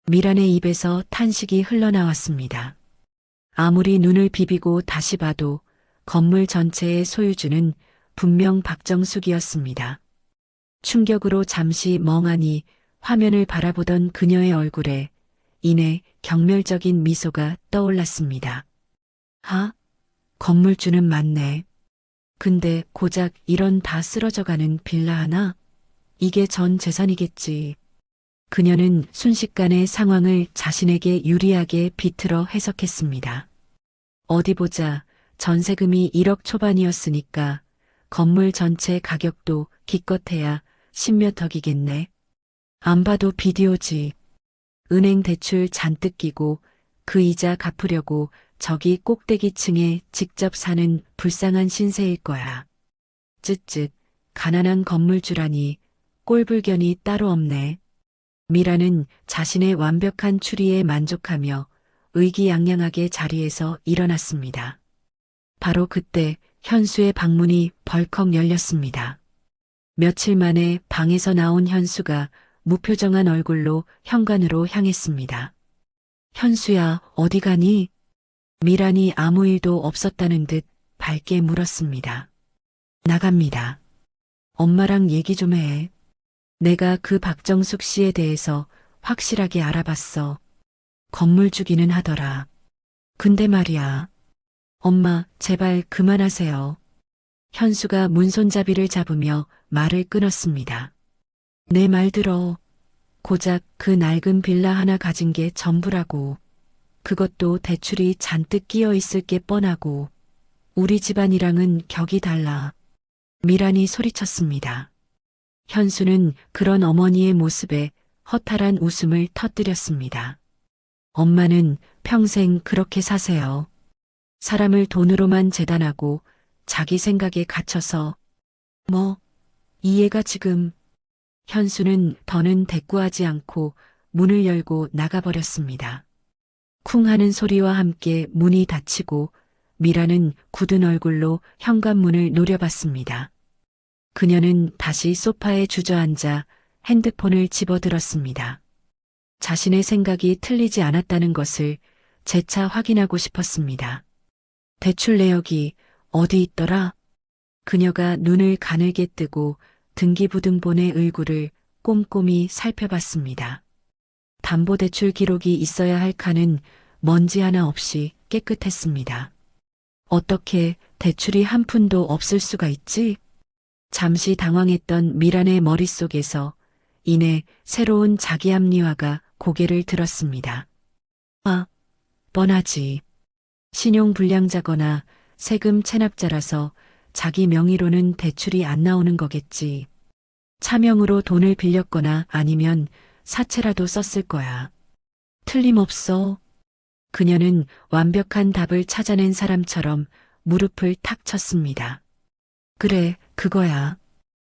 미란의 입에서 탄식이 흘러나왔습니다. 아무리 눈을 비비고 다시 봐도 건물 전체의 소유주는 분명 박정숙이었습니다. 충격으로 잠시 멍하니 화면을 바라보던 그녀의 얼굴에 이내 경멸적인 미소가 떠올랐습니다. 건물주는 맞네. 근데 고작 이런 다 쓰러져가는 빌라 하나? 이게 전 재산이겠지. 그녀는 순식간에 상황을 자신에게 유리하게 비틀어 해석했습니다. 어디 보자. 전세금이 1억 초반이었으니까 건물 전체 가격도 기껏해야 10몇 억이겠네. 안 봐도 비디오지. 은행 대출 잔뜩 끼고 그 이자 갚으려고 저기 꼭대기층에 직접 사는 불쌍한 신세일 거야. 쯧쯧, 가난한 건물주라니 꼴불견이 따로 없네. 미라는 자신의 완벽한 추리에 만족하며 의기양양하게 자리에서 일어났습니다. 바로 그때 현수의 방문이 벌컥 열렸습니다. 며칠 만에 방에서 나온 현수가 무표정한 얼굴로 현관으로 향했습니다. 현수야, 어디 가니? 미란이 아무 일도 없었다는 듯 밝게 물었습니다. 나갑니다. 엄마랑 얘기 좀 해. 내가 그 박정숙 씨에 대해서 확실하게 알아봤어. 건물주기는 하더라. 근데 말이야. 엄마, 제발 그만하세요. 현수가 문손잡이를 잡으며 말을 끊었습니다. 내 말 들어. 고작 그 낡은 빌라 하나 가진 게 전부라고. 그것도 대출이 잔뜩 끼어 있을 게 뻔하고. 우리 집안이랑은 격이 달라. 미란이 소리쳤습니다. 현수는 그런 어머니의 모습에 허탈한 웃음을 터뜨렸습니다. 엄마는 평생 그렇게 사세요. 사람을 돈으로만 재단하고 자기 생각에 갇혀서. 이해가 지금. 현수는 더는 대꾸하지 않고 문을 열고 나가버렸습니다. 쿵 하는 소리와 함께 문이 닫히고 미라는 굳은 얼굴로 현관문을 노려봤습니다. 그녀는 다시 소파에 주저앉아 핸드폰을 집어들었습니다. 자신의 생각이 틀리지 않았다는 것을 재차 확인하고 싶었습니다. 대출 내역이 어디 있더라? 그녀가 눈을 가늘게 뜨고 등기부등본의 을구를 꼼꼼히 살펴봤습니다. 담보대출 기록이 있어야 할 칸은 먼지 하나 없이 깨끗했습니다. 어떻게 대출이 한 푼도 없을 수가 있지? 잠시 당황했던 미란의 머릿속에서 이내 새로운 자기 합리화가 고개를 들었습니다. 뻔하지. 신용불량자거나 세금 체납자라서 자기 명의로는 대출이 안 나오는 거겠지. 차명으로 돈을 빌렸거나 아니면 사채라도 썼을 거야. 틀림없어. 그녀는 완벽한 답을 찾아낸 사람처럼 무릎을 탁 쳤습니다. 그래, 그거야.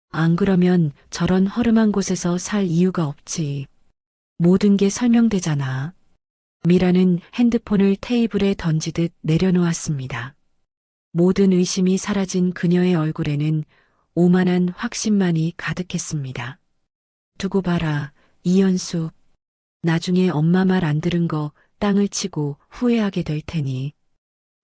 안 그러면 저런 허름한 곳에서 살 이유가 없지. 모든 게 설명되잖아. 미라는 핸드폰을 테이블에 던지듯 내려놓았습니다. 모든 의심이 사라진 그녀의 얼굴에는 오만한 확신만이 가득했습니다. 두고 봐라, 이현수. 나중에 엄마 말 안 들은 거 땅을 치고 후회하게 될 테니.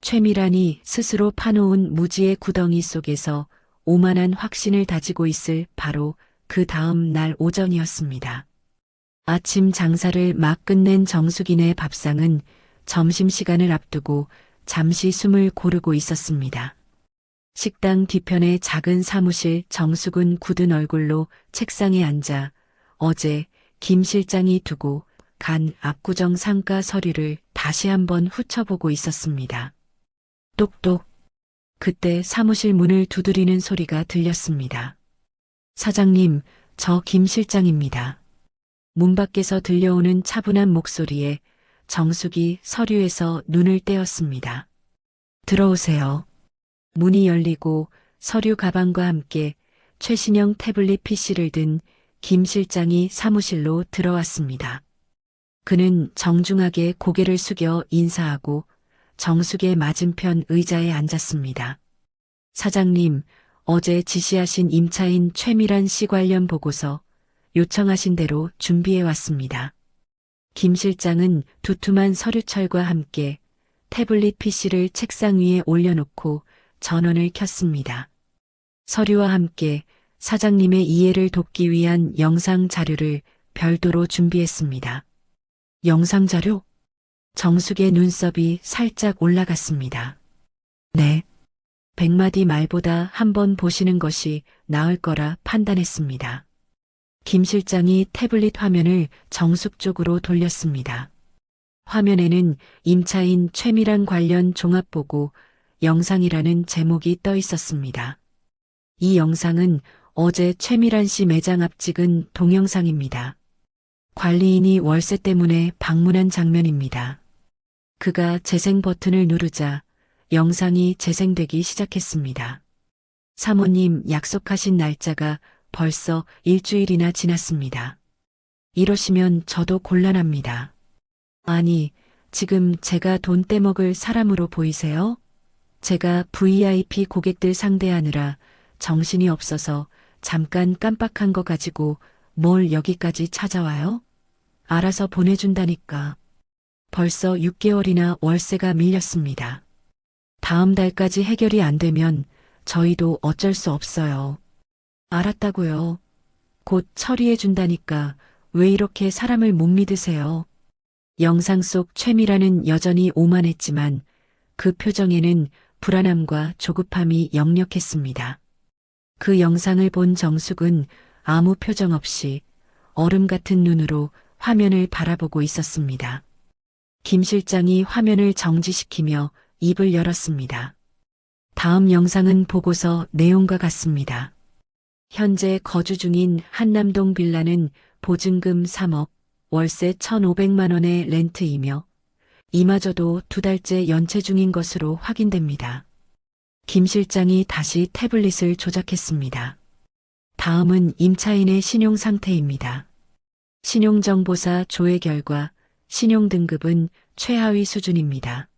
최미란이 스스로 파놓은 무지의 구덩이 속에서 오만한 확신을 다지고 있을 바로 그 다음 날 오전이었습니다. 아침 장사를 막 끝낸 정숙이네 밥상은 점심시간을 앞두고 잠시 숨을 고르고 있었습니다. 식당 뒤편의 작은 사무실 정숙은 굳은 얼굴로 책상에 앉아 어제 김 실장이 두고 간 압구정 상가 서류를 다시 한번 훑어보고 있었습니다. 똑똑. 그때 사무실 문을 두드리는 소리가 들렸습니다. 사장님, 저 김 실장입니다. 문 밖에서 들려오는 차분한 목소리에 정숙이 서류에서 눈을 떼었습니다. 들어오세요. 문이 열리고 서류 가방과 함께 최신형 태블릿 PC를 든 김 실장이 사무실로 들어왔습니다. 그는 정중하게 고개를 숙여 인사하고 정숙의 맞은편 의자에 앉았습니다. 사장님, 어제 지시하신 임차인 최미란 씨 관련 보고서 요청하신 대로 준비해 왔습니다. 김 실장은 두툼한 서류철과 함께 태블릿 PC를 책상 위에 올려놓고 전원을 켰습니다. 서류와 함께 사장님의 이해를 돕기 위한 영상 자료를 별도로 준비했습니다. 영상 자료? 정숙의 눈썹이 살짝 올라갔습니다. 네. 100마디 말보다 한번 보시는 것이 나을 거라 판단했습니다. 김 실장이 태블릿 화면을 정숙 쪽으로 돌렸습니다. 화면에는 임차인 최미란 관련 종합보고 영상이라는 제목이 떠 있었습니다. 이 영상은 어제 최미란 씨 매장 앞 찍은 동영상입니다. 관리인이 월세 때문에 방문한 장면입니다. 그가 재생 버튼을 누르자 영상이 재생되기 시작했습니다. 사모님 약속하신 날짜가 벌써 일주일이나 지났습니다. 이러시면 저도 곤란합니다. 아니, 지금 제가 돈 떼먹을 사람으로 보이세요? 제가 VIP 고객들 상대하느라 정신이 없어서 잠깐 깜빡한 거 가지고 뭘 여기까지 찾아와요? 알아서 보내준다니까. 벌써 6개월이나 월세가 밀렸습니다. 다음 달까지 해결이 안 되면 저희도 어쩔 수 없어요. 알았다고요. 곧 처리해 준다니까 왜 이렇게 사람을 못 믿으세요? 영상 속 최미라는 여전히 오만했지만 그 표정에는 불안함과 조급함이 역력했습니다. 그 영상을 본 정숙은 아무 표정 없이 얼음 같은 눈으로 화면을 바라보고 있었습니다. 김 실장이 화면을 정지시키며 입을 열었습니다. 다음 영상은 보고서 내용과 같습니다. 현재 거주 중인 한남동 빌라는 보증금 3억, 월세 1,500만 원의 렌트이며 이마저도 2달째 연체 중인 것으로 확인됩니다. 김 실장이 다시 태블릿을 조작했습니다. 다음은 임차인의 신용 상태입니다. 신용정보사 조회 결과 신용등급은 최하위 수준입니다.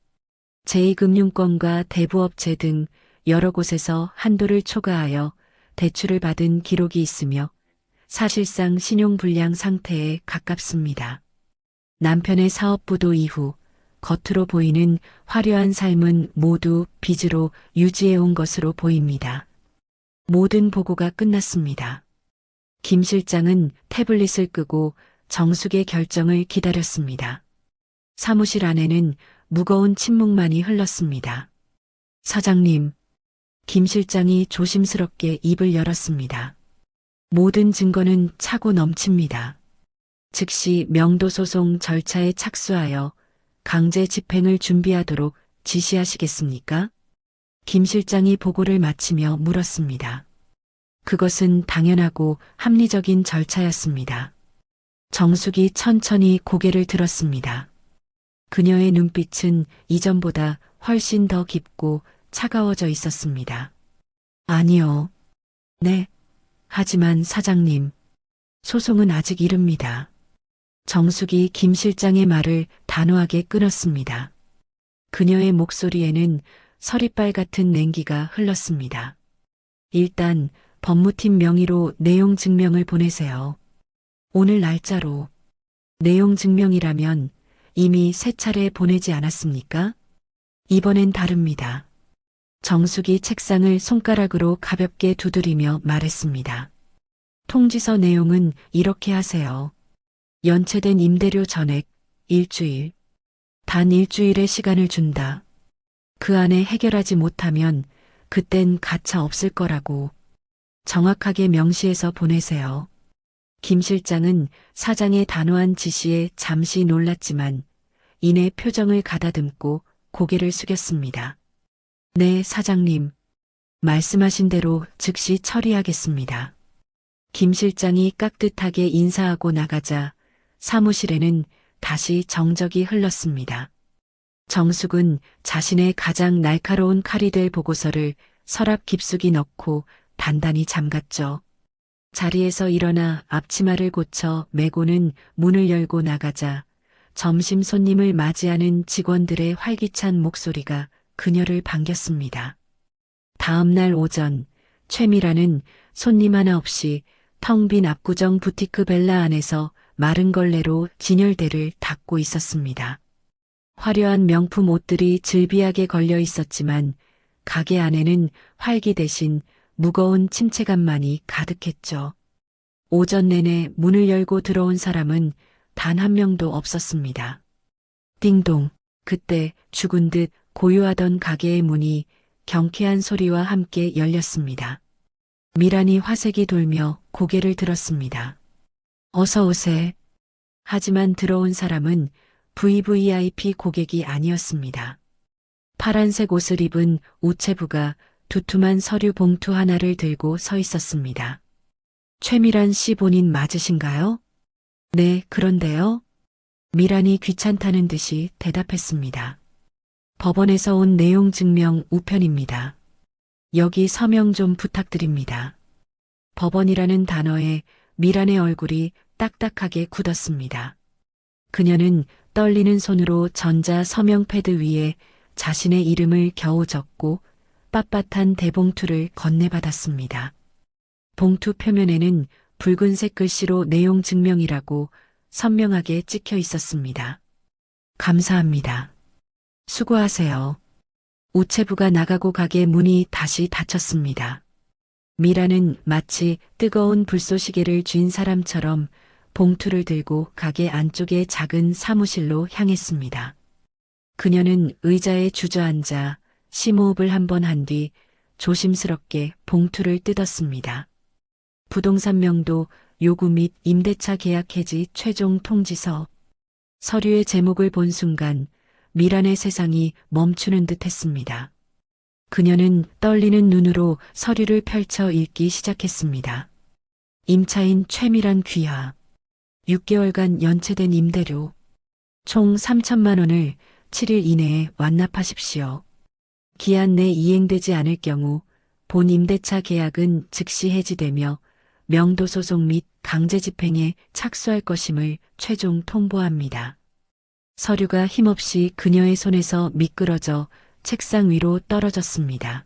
제2금융권과 대부업체 등 여러 곳에서 한도를 초과하여 대출을 받은 기록이 있으며 사실상 신용불량 상태에 가깝습니다. 남편의 사업 부도 이후 겉으로 보이는 화려한 삶은 모두 빚으로 유지해온 것으로 보입니다. 모든 보고가 끝났습니다. 김 실장은 태블릿을 끄고 정숙의 결정을 기다렸습니다. 사무실 안에는 무거운 침묵만이 흘렀습니다. 사장님, 김 실장이 조심스럽게 입을 열었습니다. 모든 증거는 차고 넘칩니다. 즉시 명도소송 절차에 착수하여 강제 집행을 준비하도록 지시하시겠습니까? 김 실장이 보고를 마치며 물었습니다. 그것은 당연하고 합리적인 절차였습니다. 정숙이 천천히 고개를 들었습니다. 그녀의 눈빛은 이전보다 훨씬 더 깊고 차가워져 있었습니다. 아니요. 네. 하지만 사장님, 소송은 아직 이릅니다. 정숙이 김 실장의 말을 단호하게 끊었습니다. 그녀의 목소리에는 서리빨 같은 냉기가 흘렀습니다. 일단 법무팀 명의로 내용 증명을 보내세요. 오늘 날짜로. 내용 증명이라면 이미 3차례 보내지 않았습니까? 이번엔 다릅니다. 정숙이 책상을 손가락으로 가볍게 두드리며 말했습니다. 통지서 내용은 이렇게 하세요. 연체된 임대료 전액 일주일. 단 일주일의 시간을 준다. 그 안에 해결하지 못하면 그땐 가차 없을 거라고. 정확하게 명시해서 보내세요. 김 실장은 사장의 단호한 지시에 잠시 놀랐지만 이내 표정을 가다듬고 고개를 숙였습니다. 네, 사장님. 말씀하신 대로 즉시 처리하겠습니다. 김 실장이 깍듯하게 인사하고 나가자 사무실에는 다시 정적이 흘렀습니다. 정숙은 자신의 가장 날카로운 칼이 될 보고서를 서랍 깊숙이 넣고 단단히 잠갔죠. 자리에서 일어나 앞치마를 고쳐 메고는 문을 열고 나가자 점심 손님을 맞이하는 직원들의 활기찬 목소리가 그녀를 반겼습니다. 다음 날 오전 최미라는 손님 하나 없이 텅 빈 압구정 부티크 벨라 안에서 마른 걸레로 진열대를 닦고 있었습니다. 화려한 명품 옷들이 즐비하게 걸려 있었지만 가게 안에는 활기 대신 무거운 침체감만이 가득했죠. 오전 내내 문을 열고 들어온 사람은 단 한 명도 없었습니다. 띵동. 그때 죽은 듯 고요하던 가게의 문이 경쾌한 소리와 함께 열렸습니다. 미란이 화색이 돌며 고개를 들었습니다. 어서 오세. 하지만 들어온 사람은 VVIP 고객이 아니었습니다. 파란색 옷을 입은 우체부가 두툼한 서류 봉투 하나를 들고 서 있었습니다. 최미란 씨 본인 맞으신가요? 네, 그런데요. 미란이 귀찮다는 듯이 대답했습니다. 법원에서 온 내용 증명 우편입니다. 여기 서명 좀 부탁드립니다. 법원이라는 단어에 미란의 얼굴이 딱딱하게 굳었습니다. 그녀는 떨리는 손으로 전자 서명 패드 위에 자신의 이름을 겨우 적고 빳빳한 대봉투를 건네받았습니다. 봉투 표면에는 붉은색 글씨로 내용 증명이라고 선명하게 찍혀 있었습니다. 감사합니다. 수고하세요. 우체부가 나가고 가게 문이 다시 닫혔습니다. 미라는 마치 뜨거운 불쏘시개를 쥔 사람처럼 봉투를 들고 가게 안쪽의 작은 사무실로 향했습니다. 그녀는 의자에 주저앉아 심호흡을 한번 한 뒤 조심스럽게 봉투를 뜯었습니다. 부동산 명도 요구 및 임대차 계약 해지 최종 통지서. 서류의 제목을 본 순간 미란의 세상이 멈추는 듯 했습니다. 그녀는 떨리는 눈으로 서류를 펼쳐 읽기 시작했습니다. 임차인 최미란 귀하. 6개월간 연체된 임대료. 총 3천만 원을 7일 이내에 완납하십시오. 기한 내 이행되지 않을 경우 본 임대차 계약은 즉시 해지되며 명도 소송 및 강제 집행에 착수할 것임을 최종 통보합니다. 서류가 힘없이 그녀의 손에서 미끄러져 책상 위로 떨어졌습니다.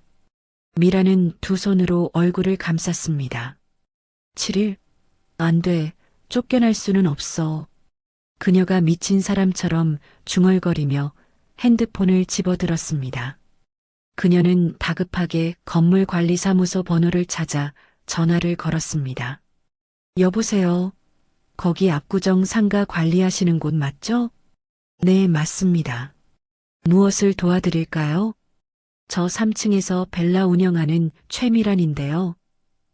미라는 두 손으로 얼굴을 감쌌습니다. 7일? 안 돼. 쫓겨날 수는 없어. 그녀가 미친 사람처럼 중얼거리며 핸드폰을 집어들었습니다. 그녀는 다급하게 건물관리사무소 번호를 찾아 전화를 걸었습니다. 여보세요. 거기 압구정 상가 관리하시는 곳 맞죠? 네, 맞습니다. 무엇을 도와드릴까요? 저 3층에서 벨라 운영하는 최미란인데요.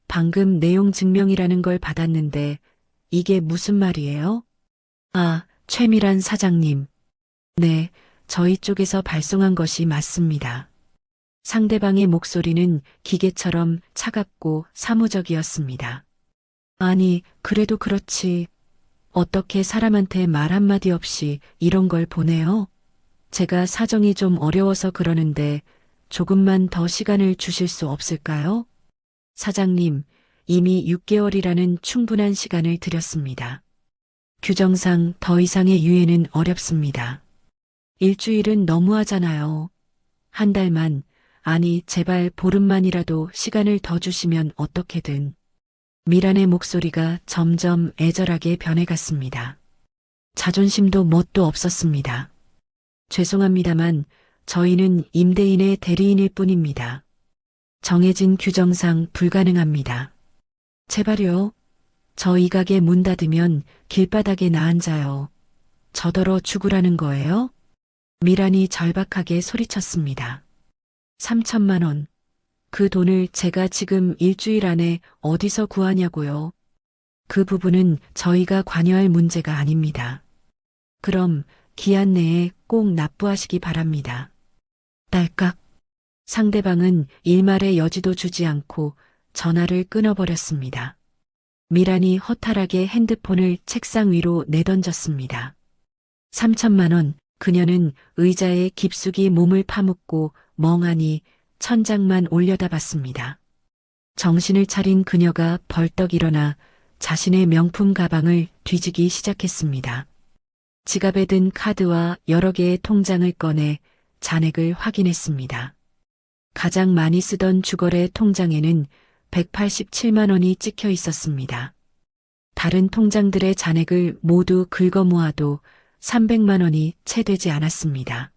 방금 내용 증명이라는 걸 받았는데 이게 무슨 말이에요? 아, 최미란 사장님. 네, 저희 쪽에서 발송한 것이 맞습니다. 상대방의 목소리는 기계처럼 차갑고 사무적이었습니다. 아니, 그래도 그렇지. 어떻게 사람한테 말 한마디 없이 이런 걸 보내요? 제가 사정이 좀 어려워서 그러는데 조금만 더 시간을 주실 수 없을까요? 사장님, 이미 6개월이라는 충분한 시간을 드렸습니다. 규정상 더 이상의 유예는 어렵습니다. 일주일은 너무하잖아요. 한 달만, 아니 제발 보름만이라도 시간을 더 주시면 어떻게든. 미란의 목소리가 점점 애절하게 변해갔습니다. 자존심도 뭣도 없었습니다. 죄송합니다만 저희는 임대인의 대리인일 뿐입니다. 정해진 규정상 불가능합니다. 제발요. 저 이 가게 문 닫으면 길바닥에 나앉아요. 저더러 죽으라는 거예요? 미란이 절박하게 소리쳤습니다. 3천만 원. 그 돈을 제가 지금 일주일 안에 어디서 구하냐고요. 그 부분은 저희가 관여할 문제가 아닙니다. 그럼 기한 내에 꼭 납부하시기 바랍니다. 딸깍. 상대방은 일말의 여지도 주지 않고 전화를 끊어버렸습니다. 미란이 허탈하게 핸드폰을 책상 위로 내던졌습니다. 3천만 원, 그녀는 의자에 깊숙이 몸을 파묻고 멍하니 천장만 올려다봤습니다. 정신을 차린 그녀가 벌떡 일어나 자신의 명품 가방을 뒤지기 시작했습니다. 지갑에 든 카드와 여러 개의 통장을 꺼내 잔액을 확인했습니다. 가장 많이 쓰던 주거래 통장에는 187만 원이 찍혀 있었습니다. 다른 통장들의 잔액을 모두 긁어 모아도 300만 원이 채 되지 않았습니다.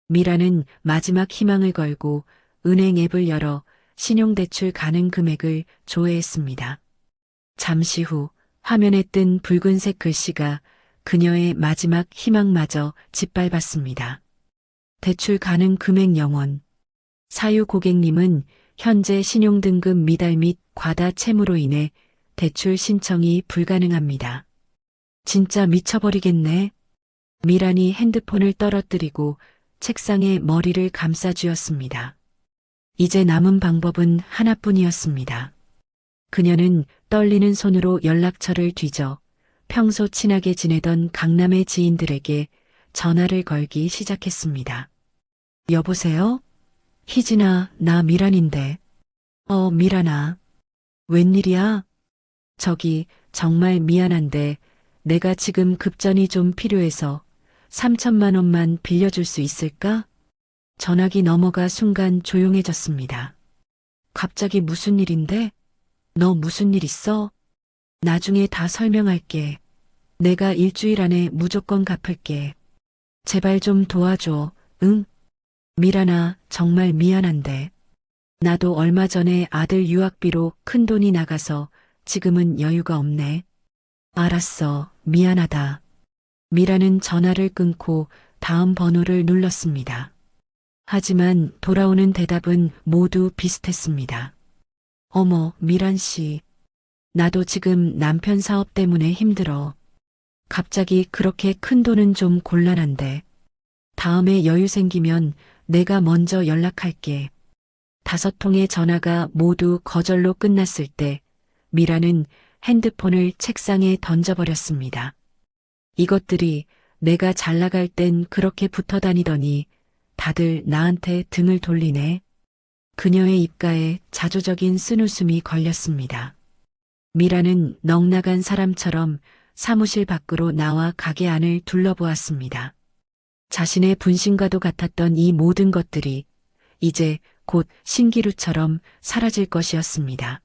미라는 마지막 희망을 걸고 은행 앱을 열어 신용대출 가능 금액을 조회했습니다. 잠시 후 화면에 뜬 붉은색 글씨가 그녀의 마지막 희망마저 짓밟았습니다. 대출 가능 금액 0원. 사유 고객님은 현재 신용등급 미달 및 과다 채무로 인해 대출 신청이 불가능합니다. 진짜 미쳐버리겠네. 미란이 핸드폰을 떨어뜨리고 책상에 머리를 감싸쥐었습니다. 이제 남은 방법은 하나뿐이었습니다. 그녀는 떨리는 손으로 연락처를 뒤져 평소 친하게 지내던 강남의 지인들에게 전화를 걸기 시작했습니다. 여보세요? 희진아, 나 미란인데. 미란아. 웬일이야? 저기, 정말 미안한데 내가 지금 급전이 좀 필요해서 3천만 원만 빌려줄 수 있을까? 전화기 넘어가 순간 조용해졌습니다. 갑자기 무슨 일인데? 너 무슨 일 있어? 나중에 다 설명할게. 내가 일주일 안에 무조건 갚을게. 제발 좀 도와줘, 응? 미란아, 정말 미안한데. 나도 얼마 전에 아들 유학비로 큰 돈이 나가서 지금은 여유가 없네. 알았어, 미안하다. 미라는 전화를 끊고 다음 번호를 눌렀습니다. 하지만 돌아오는 대답은 모두 비슷했습니다. 어머, 미란 씨. 나도 지금 남편 사업 때문에 힘들어. 갑자기 그렇게 큰 돈은 좀 곤란한데. 다음에 여유 생기면 내가 먼저 연락할게. 5통의 전화가 모두 거절로 끝났을 때 미라는 핸드폰을 책상에 던져버렸습니다. 이것들이 내가 잘 나갈 땐 그렇게 붙어 다니더니 다들 나한테 등을 돌리네. 그녀의 입가에 자조적인 쓴웃음이 걸렸습니다. 미라는 넋나간 사람처럼 사무실 밖으로 나와 가게 안을 둘러보았습니다. 자신의 분신과도 같았던 이 모든 것들이 이제 곧 신기루처럼 사라질 것이었습니다.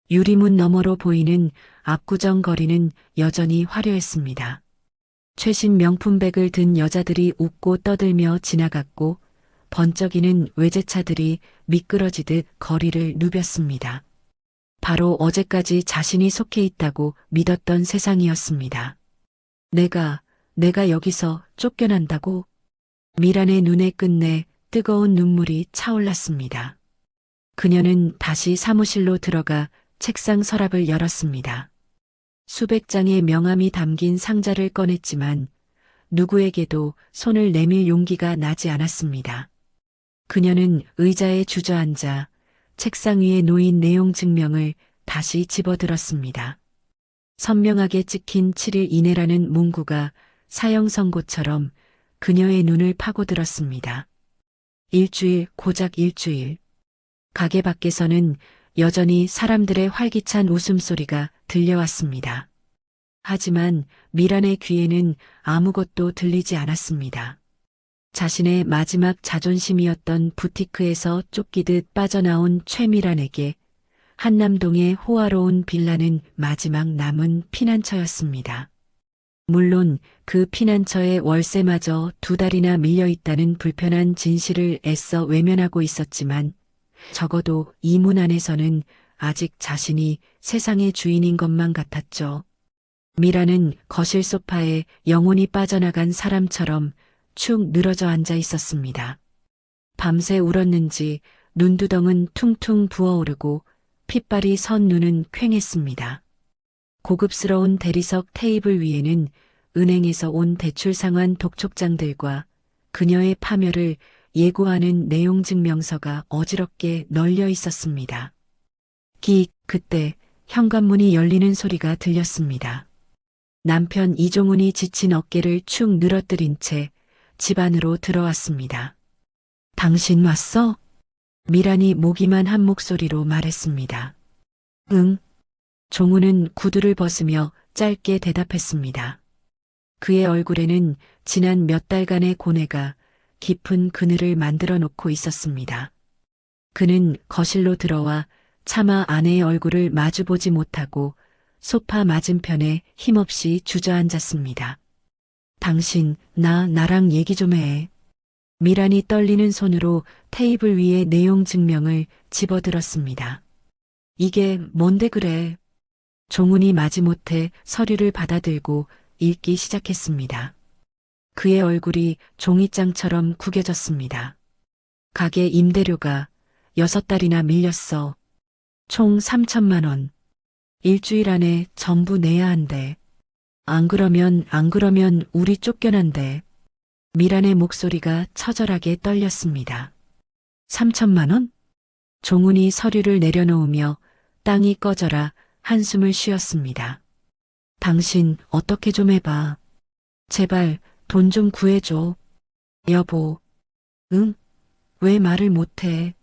유리문 너머로 보이는 압구정거리는 여전히 화려했습니다. 최신 명품백을 든 여자들이 웃고 떠들며 지나갔고 번쩍이는 외제차들이 미끄러지듯 거리를 누볐습니다. 바로 어제까지 자신이 속해 있다고 믿었던 세상이었습니다. 내가 여기서 쫓겨난다고? 미란의 눈의 끝내 뜨거운 눈물이 차올랐습니다. 그녀는 다시 사무실로 들어가 책상 서랍을 열었습니다. 수백 장의 명함이 담긴 상자를 꺼냈지만 누구에게도 손을 내밀 용기가 나지 않았습니다. 그녀는 의자에 주저앉아 책상 위에 놓인 내용 증명을 다시 집어들었습니다. 선명하게 찍힌 7일 이내라는 문구가 사형 선고처럼 그녀의 눈을 파고들었습니다. 일주일, 고작 일주일. 가게 밖에서는 여전히 사람들의 활기찬 웃음소리가 들려왔습니다. 하지만 미란의 귀에는 아무것도 들리지 않았습니다. 자신의 마지막 자존심이었던 부티크에서 쫓기듯 빠져나온 최미란에게 한남동의 호화로운 빌라는 마지막 남은 피난처였습니다. 물론 그 피난처의 월세마저 2달이나 밀려 있다는 불편한 진실을 애써 외면하고 있었지만 적어도 이 문 안에서는 아직 자신이 세상의 주인인 것만 같았죠. 미라는 거실 소파에 영혼이 빠져나간 사람처럼 축 늘어져 앉아 있었습니다. 밤새 울었는지 눈두덩은 퉁퉁 부어오르고 핏발이 선 눈은 퀭했습니다. 고급스러운 대리석 테이블 위에는 은행에서 온 대출 상환 독촉장들과 그녀의 파멸을 예고하는 내용 증명서가 어지럽게 널려 있었습니다. 그때 현관문이 열리는 소리가 들렸습니다. 남편 이종훈이 지친 어깨를 축 늘어뜨린 채 집 안으로 들어왔습니다. 당신 왔어? 미란이 모기만 한 목소리로 말했습니다. 응. 종우는 구두를 벗으며 짧게 대답했습니다. 그의 얼굴에는 지난 몇 달간의 고뇌가 깊은 그늘을 만들어 놓고 있었습니다. 그는 거실로 들어와 차마 아내의 얼굴을 마주보지 못하고 소파 맞은편에 힘없이 주저앉았습니다. 당신, 나랑 얘기 좀 해. 미란이 떨리는 손으로 테이블 위에 내용 증명을 집어들었습니다. 이게 뭔데 그래? 종훈이 마지못해 서류를 받아들고 읽기 시작했습니다. 그의 얼굴이 종이장처럼 구겨졌습니다. 가게 임대료가 6달이나 밀렸어. 총 3천만 원. 일주일 안에 전부 내야 한대. 안 그러면 우리 쫓겨난대. 미란의 목소리가 처절하게 떨렸습니다. 3천만 원? 종훈이 서류를 내려놓으며 땅이 꺼져라 한숨을 쉬었습니다. 당신 어떻게 좀 해봐. 제발 돈 좀 구해줘. 여보. 응? 왜 말을 못해?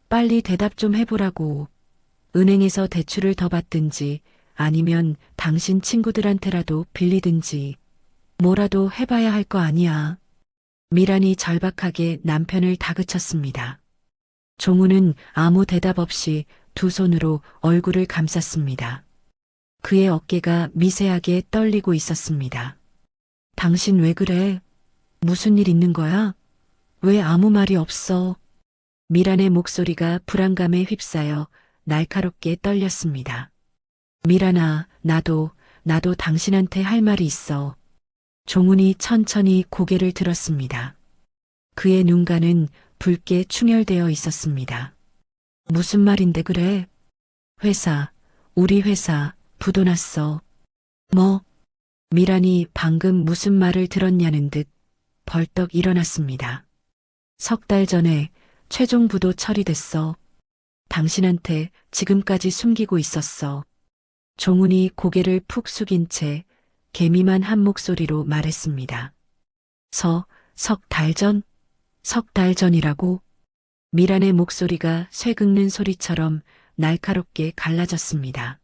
빨리 대답 좀 해보라고. 은행에서 대출을 더 받든지 아니면 당신 친구들한테라도 빌리든지 뭐라도 해봐야 할 거 아니야. 미란이 절박하게 남편을 다그쳤습니다. 종우는 아무 대답 없이 두 손으로 얼굴을 감쌌습니다. 그의 어깨가 미세하게 떨리고 있었습니다. 당신 왜 그래? 무슨 일 있는 거야? 왜 아무 말이 없어? 미란의 목소리가 불안감에 휩싸여 날카롭게 떨렸습니다. 미란아, 나도 당신한테 할 말이 있어. 종훈이 천천히 고개를 들었습니다. 그의 눈가는 붉게 충혈되어 있었습니다. 무슨 말인데 그래? 우리 회사 부도 났어. 뭐? 미란이 방금 무슨 말을 들었냐는 듯 벌떡 일어났습니다. 3달 전에 최종 부도 처리됐어. 당신한테 지금까지 숨기고 있었어. 종훈이 고개를 푹 숙인 채 개미만 한 목소리로 말했습니다. 석 달 전이라고? 미란의 목소리가 쇠 긁는 소리처럼 날카롭게 갈라졌습니다.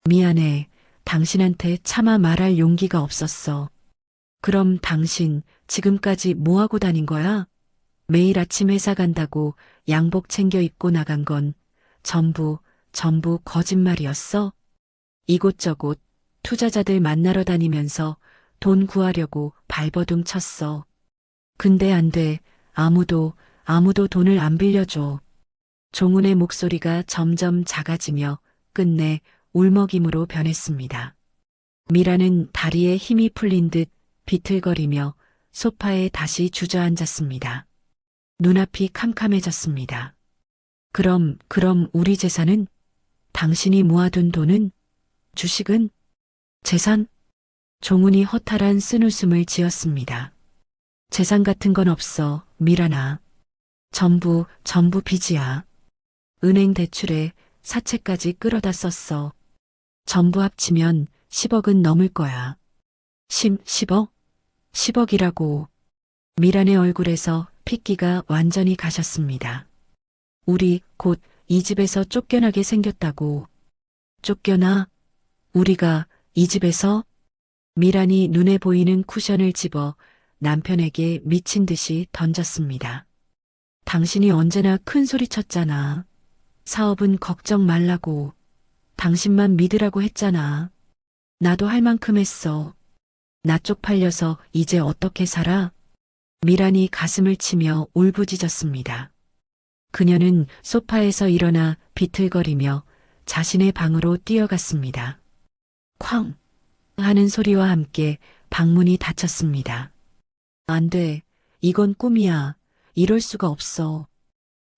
미안해. 당신한테 차마 말할 용기가 없었어. 그럼 당신 지금까지 뭐하고 다닌 거야? 매일 아침 회사 간다고 양복 챙겨 입고 나간 건 전부 거짓말이었어? 이곳저곳 투자자들 만나러 다니면서 돈 구하려고 발버둥 쳤어. 근데 안 돼. 아무도 돈을 안 빌려줘. 종훈의 목소리가 점점 작아지며 끝내 울먹임으로 변했습니다. 미라는 다리에 힘이 풀린 듯 비틀거리며 소파에 다시 주저앉았습니다. 눈앞이 캄캄해졌습니다. 그럼 우리 재산은? 당신이 모아둔 돈은? 주식은? 재산? 종훈이 허탈한 쓴웃음을 지었습니다. 재산 같은 건 없어, 미란아. 전부 빚이야. 은행 대출에 사채까지 끌어다 썼어. 전부 합치면 10억은 넘을 거야. 10억? 10억이라고. 미란의 얼굴에서 핏기가 완전히 가셨습니다. 우리 곧 이 집에서 쫓겨나게 생겼다고. 쫓겨나? 우리가 이 집에서? 미란이 눈에 보이는 쿠션을 집어 남편에게 미친 듯이 던졌습니다. 당신이 언제나 큰 소리 쳤잖아. 사업은 걱정 말라고. 당신만 믿으라고 했잖아. 나도 할 만큼 했어. 나 쪽팔려서 이제 어떻게 살아? 미란이 가슴을 치며 울부짖었습니다. 그녀는 소파에서 일어나 비틀거리며 자신의 방으로 뛰어갔습니다. 쾅! 하는 소리와 함께 방문이 닫혔습니다. 안 돼. 이건 꿈이야. 이럴 수가 없어.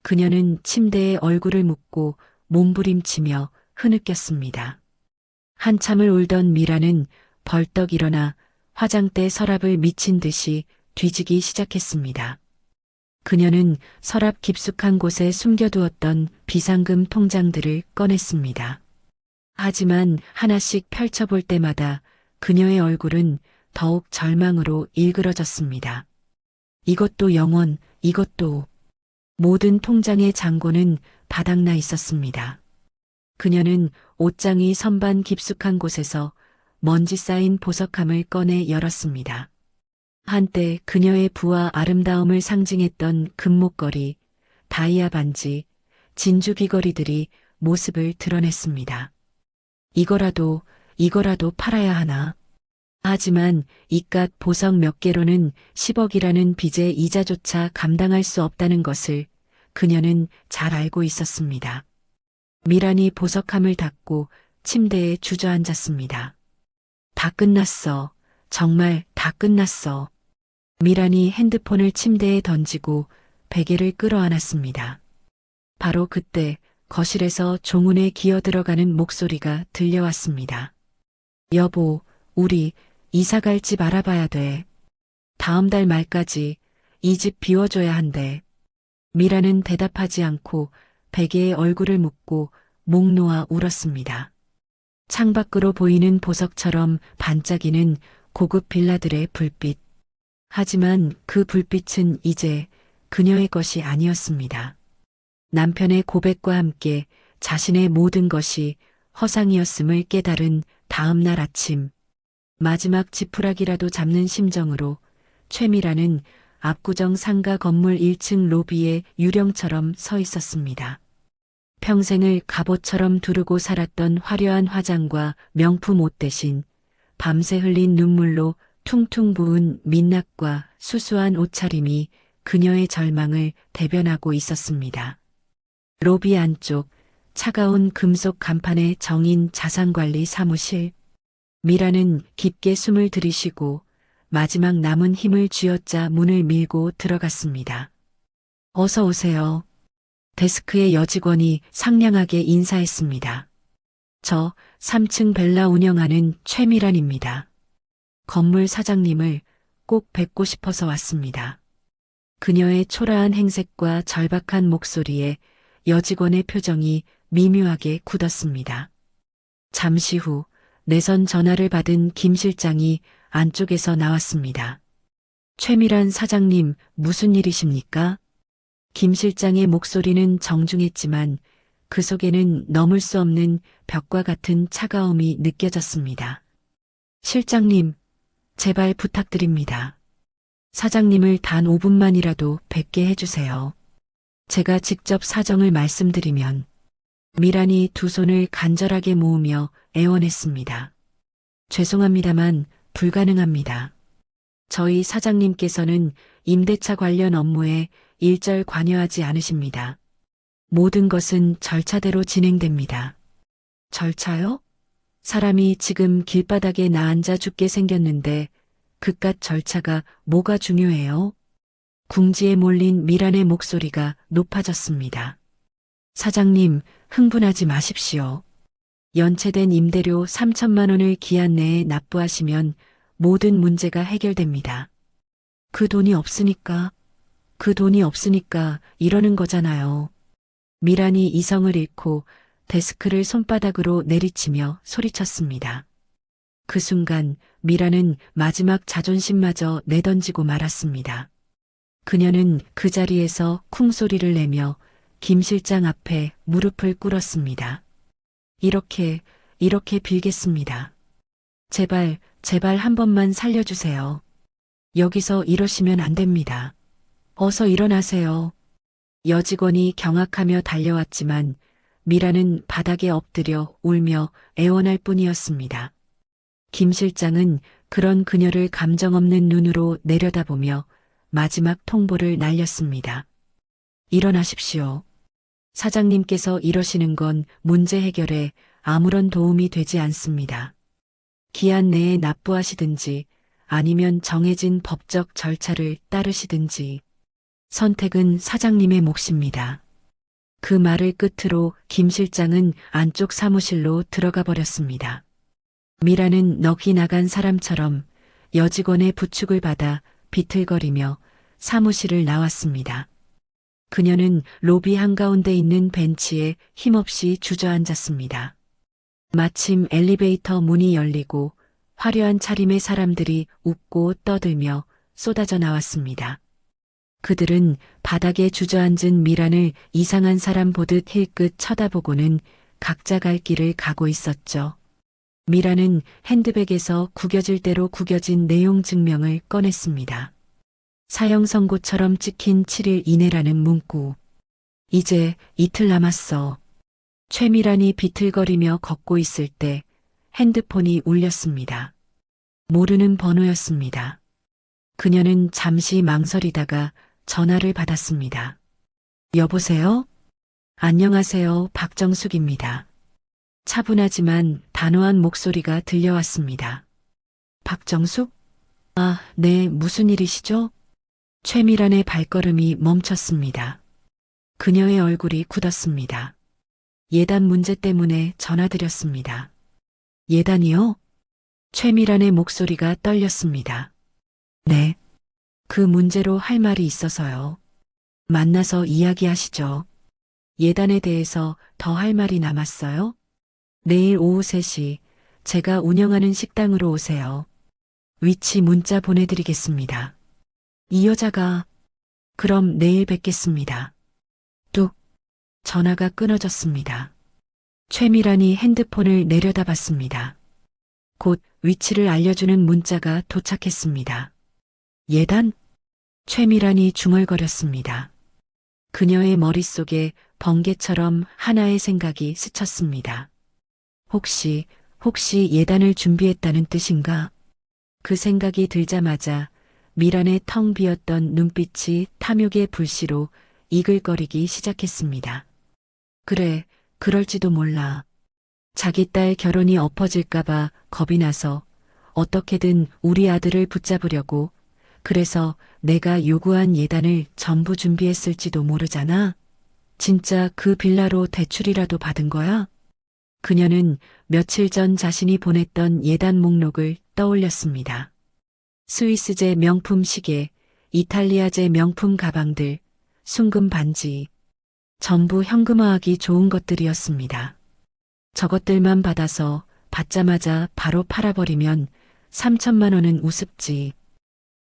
그녀는 침대에 얼굴을 묻고 몸부림치며 흐느꼈습니다. 한참을 울던 미라는 벌떡 일어나 화장대 서랍을 미친 듯이 뒤지기 시작했습니다. 그녀는 서랍 깊숙한 곳에 숨겨두었던 비상금 통장들을 꺼냈습니다. 하지만 하나씩 펼쳐볼 때마다 그녀의 얼굴은 더욱 절망으로 일그러졌습니다. 이것도 영원, 이것도. 모든 통장의 잔고는 바닥나 있었습니다. 그녀는 옷장이 선반 깊숙한 곳에서 먼지 쌓인 보석함을 꺼내 열었습니다. 한때 그녀의 부와 아름다움을 상징했던 금목걸이, 다이아 반지, 진주 귀걸이들이 모습을 드러냈습니다. 이거라도 팔아야 하나. 하지만 이깟 보석 몇 개로는 10억이라는 빚의 이자조차 감당할 수 없다는 것을 그녀는 잘 알고 있었습니다. 미란이 보석함을 닫고 침대에 주저앉았습니다. 다 끝났어. 정말 다 끝났어. 미란이 핸드폰을 침대에 던지고 베개를 끌어안았습니다. 바로 그때 거실에서 종훈의 기어 들어가는 목소리가 들려왔습니다. 여보, 우리 이사 갈 집 알아봐야 돼. 다음 달 말까지 이 집 비워줘야 한대. 미라는 대답하지 않고 베개에 얼굴을 묻고 목 놓아 울었습니다. 창밖으로 보이는 보석처럼 반짝이는 고급 빌라들의 불빛. 하지만 그 불빛은 이제 그녀의 것이 아니었습니다. 남편의 고백과 함께 자신의 모든 것이 허상이었음을 깨달은 다음 날 아침, 마지막 지푸라기라도 잡는 심정으로 최미라는 압구정 상가 건물 1층 로비에 유령처럼 서 있었습니다. 평생을 갑옷처럼 두르고 살았던 화려한 화장과 명품 옷 대신 밤새 흘린 눈물로 퉁퉁 부은 민낯과 수수한 옷차림이 그녀의 절망을 대변하고 있었습니다. 로비 안쪽 차가운 금속 간판에 정인 자산관리 사무실. 미라는 깊게 숨을 들이쉬고 마지막 남은 힘을 쥐어짜 문을 밀고 들어갔습니다. 어서 오세요. 데스크의 여직원이 상냥하게 인사했습니다. 저 3층 벨라 운영하는 최미란입니다. 건물 사장님을 꼭 뵙고 싶어서 왔습니다. 그녀의 초라한 행색과 절박한 목소리에 여직원의 표정이 미묘하게 굳었습니다. 잠시 후 내선 전화를 받은 김 실장이 안쪽에서 나왔습니다. 최미란 사장님, 무슨 일이십니까? 김 실장의 목소리는 정중했지만 그 속에는 넘을 수 없는 벽과 같은 차가움이 느껴졌습니다. 실장님, 제발 부탁드립니다. 사장님을 단 5분만이라도 뵙게 해주세요. 제가 직접 사정을 말씀드리면. 미란이 두 손을 간절하게 모으며 애원했습니다. 죄송합니다만 불가능합니다. 저희 사장님께서는 임대차 관련 업무에 일절 관여하지 않으십니다. 모든 것은 절차대로 진행됩니다. 절차요? 사람이 지금 길바닥에 나앉아 죽게 생겼는데 그깟 절차가 뭐가 중요해요? 궁지에 몰린 미란의 목소리가 높아졌습니다. 사장님, 흥분하지 마십시오. 연체된 임대료 3천만 원을 기한 내에 납부하시면 모든 문제가 해결됩니다. 그 돈이 없으니까 이러는 거잖아요. 미란이 이성을 잃고 데스크를 손바닥으로 내리치며 소리쳤습니다. 그 순간 미란은 마지막 자존심마저 내던지고 말았습니다. 그녀는 그 자리에서 쿵소리를 내며 김 실장 앞에 무릎을 꿇었습니다. 이렇게 빌겠습니다. 제발 한 번만 살려주세요. 여기서 이러시면 안 됩니다. 어서 일어나세요. 여직원이 경악하며 달려왔지만 미라는 바닥에 엎드려 울며 애원할 뿐이었습니다. 김 실장은 그런 그녀를 감정 없는 눈으로 내려다보며 마지막 통보를 날렸습니다. 일어나십시오. 사장님께서 이러시는 건 문제 해결에 아무런 도움이 되지 않습니다. 기한 내에 납부하시든지 아니면 정해진 법적 절차를 따르시든지 선택은 사장님의 몫입니다. 그 말을 끝으로 김 실장은 안쪽 사무실로 들어가 버렸습니다. 미라는 넋이 나간 사람처럼 여직원의 부축을 받아 비틀거리며 사무실을 나왔습니다. 그녀는 로비 한가운데 있는 벤치에 힘없이 주저앉았습니다. 마침 엘리베이터 문이 열리고 화려한 차림의 사람들이 웃고 떠들며 쏟아져 나왔습니다. 그들은 바닥에 주저앉은 미란을 이상한 사람 보듯 힐끗 쳐다보고는 각자 갈 길을 가고 있었죠. 미란은 핸드백에서 구겨질 대로 구겨진 내용 증명을 꺼냈습니다. 사형 선고처럼 찍힌 7일 이내라는 문구. 이제 이틀 남았어. 최미란이 비틀거리며 걷고 있을 때 핸드폰이 울렸습니다. 모르는 번호였습니다. 그녀는 잠시 망설이다가 전화를 받았습니다. 여보세요? 안녕하세요, 박정숙입니다. 차분하지만 단호한 목소리가 들려왔습니다. 박정숙? 아, 네, 무슨 일이시죠? 최미란의 발걸음이 멈췄습니다. 그녀의 얼굴이 굳었습니다. 예단 문제 때문에 전화드렸습니다. 예단이요? 최미란의 목소리가 떨렸습니다. 네. 그 문제로 할 말이 있어서요. 만나서 이야기하시죠. 예단에 대해서 더 할 말이 남았어요? 내일 오후 3시 제가 운영하는 식당으로 오세요. 위치 문자 보내드리겠습니다. 이 여자가 그럼 내일 뵙겠습니다. 뚝. 전화가 끊어졌습니다. 최미란이 핸드폰을 내려다봤습니다. 곧 위치를 알려주는 문자가 도착했습니다. 예단? 최미란이 중얼거렸습니다. 그녀의 머릿속에 번개처럼 하나의 생각이 스쳤습니다. 혹시 예단을 준비했다는 뜻인가? 그 생각이 들자마자 미란의 텅 비었던 눈빛이 탐욕의 불씨로 이글거리기 시작했습니다. 그래, 그럴지도 몰라. 자기 딸 결혼이 엎어질까봐 겁이 나서 어떻게든 우리 아들을 붙잡으려고 그래서 내가 요구한 예단을 전부 준비했을지도 모르잖아. 진짜 그 빌라로 대출이라도 받은 거야? 그녀는 며칠 전 자신이 보냈던 예단 목록을 떠올렸습니다. 스위스제 명품 시계, 이탈리아제 명품 가방들, 순금 반지. 전부 현금화하기 좋은 것들이었습니다. 저것들만 받아서 받자마자 바로 팔아버리면 3천만 원은 우습지.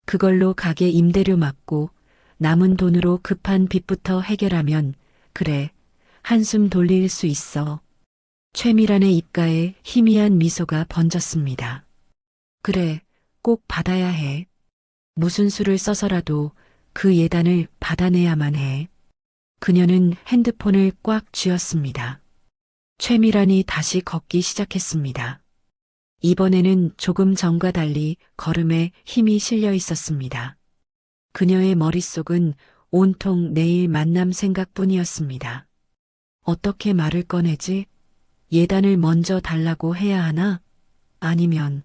그걸로 가게 임대료 맞고 남은 돈으로 급한 빚부터 해결하면 그래, 한숨 돌릴 수 있어. 최미란의 입가에 희미한 미소가 번졌습니다. 그래, 꼭 받아야 해. 무슨 수를 써서라도 그 예단을 받아내야만 해. 그녀는 핸드폰을 꽉 쥐었습니다. 최미란이 다시 걷기 시작했습니다. 이번에는 조금 전과 달리 걸음에 힘이 실려 있었습니다. 그녀의 머릿속은 온통 내일 만남 생각뿐이었습니다. 어떻게 말을 꺼내지? 예단을 먼저 달라고 해야 하나? 아니면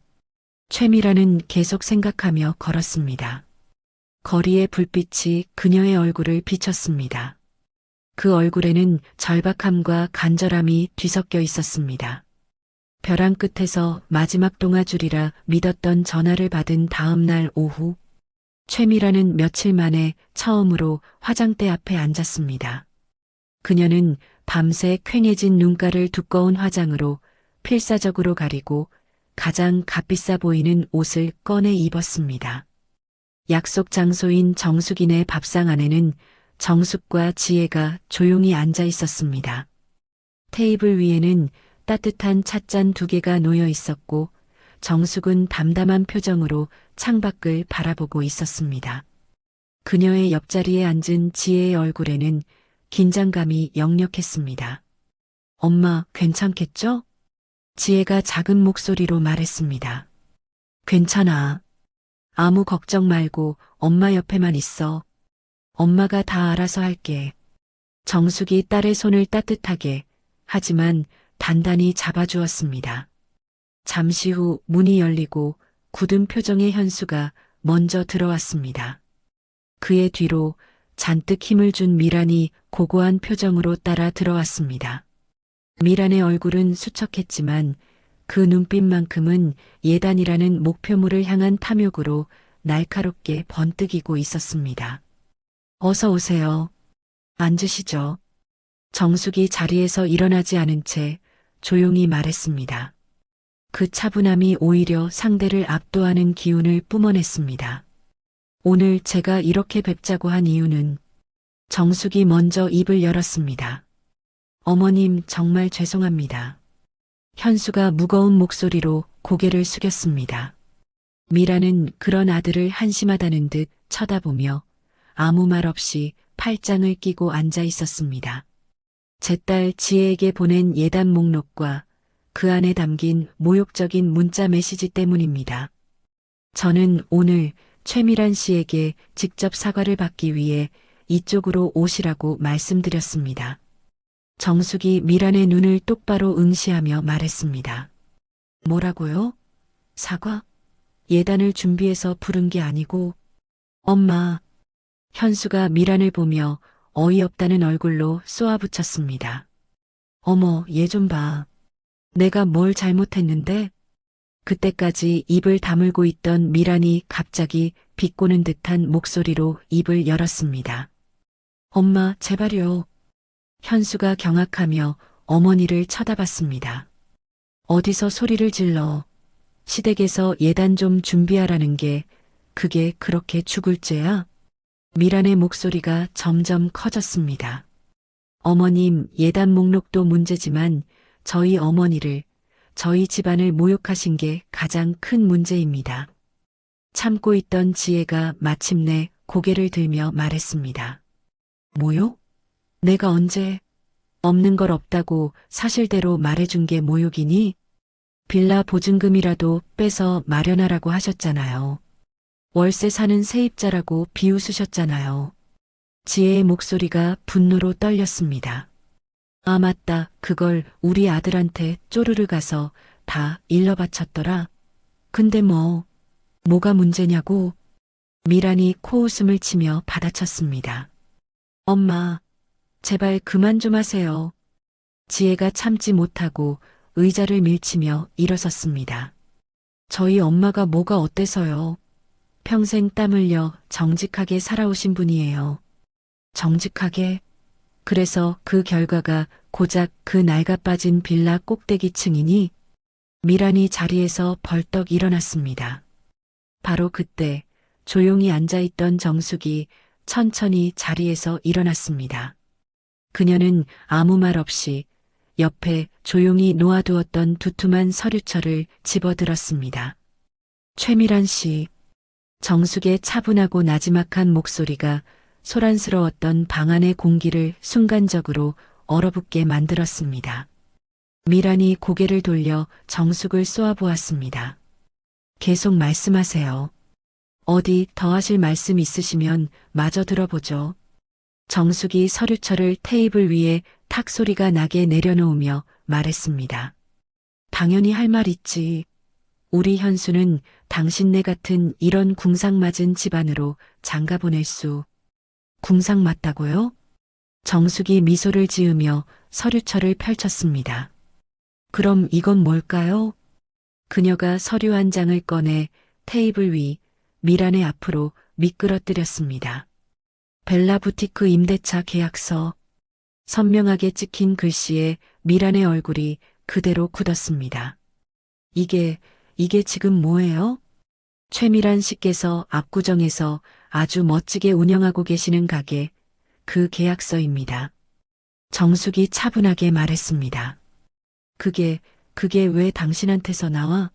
최미란은 계속 생각하며 걸었습니다. 거리의 불빛이 그녀의 얼굴을 비쳤습니다. 그 얼굴에는 절박함과 간절함이 뒤섞여 있었습니다. 벼랑 끝에서 마지막 동아줄이라 믿었던 전화를 받은 다음 날 오후, 최미란은 며칠 만에 처음으로 화장대 앞에 앉았습니다. 그녀는 밤새 퀭해진 눈가를 두꺼운 화장으로 필사적으로 가리고 가장 값비싸 보이는 옷을 꺼내 입었습니다. 약속 장소인 정숙이네 밥상 안에는 정숙과 지혜가 조용히 앉아 있었습니다. 테이블 위에는 따뜻한 찻잔 2개가 놓여 있었고 정숙은 담담한 표정으로 창밖을 바라보고 있었습니다. 그녀의 옆자리에 앉은 지혜의 얼굴에는 긴장감이 역력했습니다. 엄마, 괜찮겠죠? 지혜가 작은 목소리로 말했습니다. 괜찮아. 아무 걱정 말고 엄마 옆에만 있어. 엄마가 다 알아서 할게. 정숙이 딸의 손을 따뜻하게 하지만 단단히 잡아주었습니다. 잠시 후 문이 열리고 굳은 표정의 현수가 먼저 들어왔습니다. 그의 뒤로 잔뜩 힘을 준 미란이 고고한 표정으로 따라 들어왔습니다. 미란의 얼굴은 수척했지만 그 눈빛만큼은 예단이라는 목표물을 향한 탐욕으로 날카롭게 번뜩이고 있었습니다. 어서 오세요. 앉으시죠. 정숙이 자리에서 일어나지 않은 채 조용히 말했습니다. 그 차분함이 오히려 상대를 압도하는 기운을 뿜어냈습니다. 오늘 제가 이렇게 뵙자고 한 이유는 정숙이 먼저 입을 열었습니다. 어머님 정말 죄송합니다. 현수가 무거운 목소리로 고개를 숙였습니다. 미라는 그런 아들을 한심하다는 듯 쳐다보며 아무 말 없이 팔짱을 끼고 앉아 있었습니다. 제 딸 지혜에게 보낸 예단 목록과 그 안에 담긴 모욕적인 문자 메시지 때문입니다. 저는 오늘 최미란 씨에게 직접 사과를 받기 위해 이쪽으로 오시라고 말씀드렸습니다. 정숙이 미란의 눈을 똑바로 응시하며 말했습니다. 뭐라고요? 사과? 예단을 준비해서 부른 게 아니고. 엄마. 현수가 미란을 보며 어이없다는 얼굴로 쏘아붙였습니다. 어머, 얘 좀 봐. 내가 뭘 잘못했는데? 그때까지 입을 다물고 있던 미란이 갑자기 비꼬는 듯한 목소리로 입을 열었습니다. 엄마, 제발요. 현수가 경악하며 어머니를 쳐다봤습니다. 어디서 소리를 질러. 시댁에서 예단 좀 준비하라는 게 그게 그렇게 죽을 죄야? 미란의 목소리가 점점 커졌습니다. 어머님, 예단 목록도 문제지만 저희 어머니를, 저희 집안을 모욕하신 게 가장 큰 문제입니다. 참고 있던 지혜가 마침내 고개를 들며 말했습니다. 모욕? 내가 언제? 없는 걸 없다고 사실대로 말해준 게 모욕이니? 빌라 보증금이라도 빼서 마련하라고 하셨잖아요. 월세 사는 세입자라고 비웃으셨잖아요. 지혜의 목소리가 분노로 떨렸습니다. 아, 맞다. 그걸 우리 아들한테 쪼르르 가서 다 일러 바쳤더라. 근데 뭐가 문제냐고? 미란이 코웃음을 치며 받아쳤습니다. 엄마, 제발 그만 좀 하세요. 지혜가 참지 못하고 의자를 밀치며 일어섰습니다. 저희 엄마가 뭐가 어때서요? 평생 땀 흘려 정직하게 살아오신 분이에요. 정직하게? 그래서 그 결과가 고작 그 낡아빠진 빌라 꼭대기층이니? 미란이 자리에서 벌떡 일어났습니다. 바로 그때 조용히 앉아있던 정숙이 천천히 자리에서 일어났습니다. 그녀는 아무 말 없이 옆에 조용히 놓아두었던 두툼한 서류철을 집어들었습니다. 최미란 씨. 정숙의 차분하고 나지막한 목소리가 소란스러웠던 방 안의 공기를 순간적으로 얼어붙게 만들었습니다. 미란이 고개를 돌려 정숙을 쏘아보았습니다. 계속 말씀하세요. 어디 더 하실 말씀 있으시면 마저 들어보죠. 정숙이 서류철을 테이블 위에 탁 소리가 나게 내려놓으며 말했습니다. 당연히 할 말 있지. 우리 현수는 당신네 같은 이런 궁상맞은 집안으로 장가 보낼 수. 궁상 맞다고요? 정숙이 미소를 지으며 서류철을 펼쳤습니다. 그럼 이건 뭘까요? 그녀가 서류 한 장을 꺼내 테이블 위 미란의 앞으로 미끄러뜨렸습니다. 벨라 부티크 임대차 계약서. 선명하게 찍힌 글씨에 미란의 얼굴이 그대로 굳었습니다. 이게 지금 뭐예요? 최미란 씨께서 압구정에서 아주 멋지게 운영하고 계시는 가게, 그 계약서입니다. 정숙이 차분하게 말했습니다. 그게 왜 당신한테서 나와?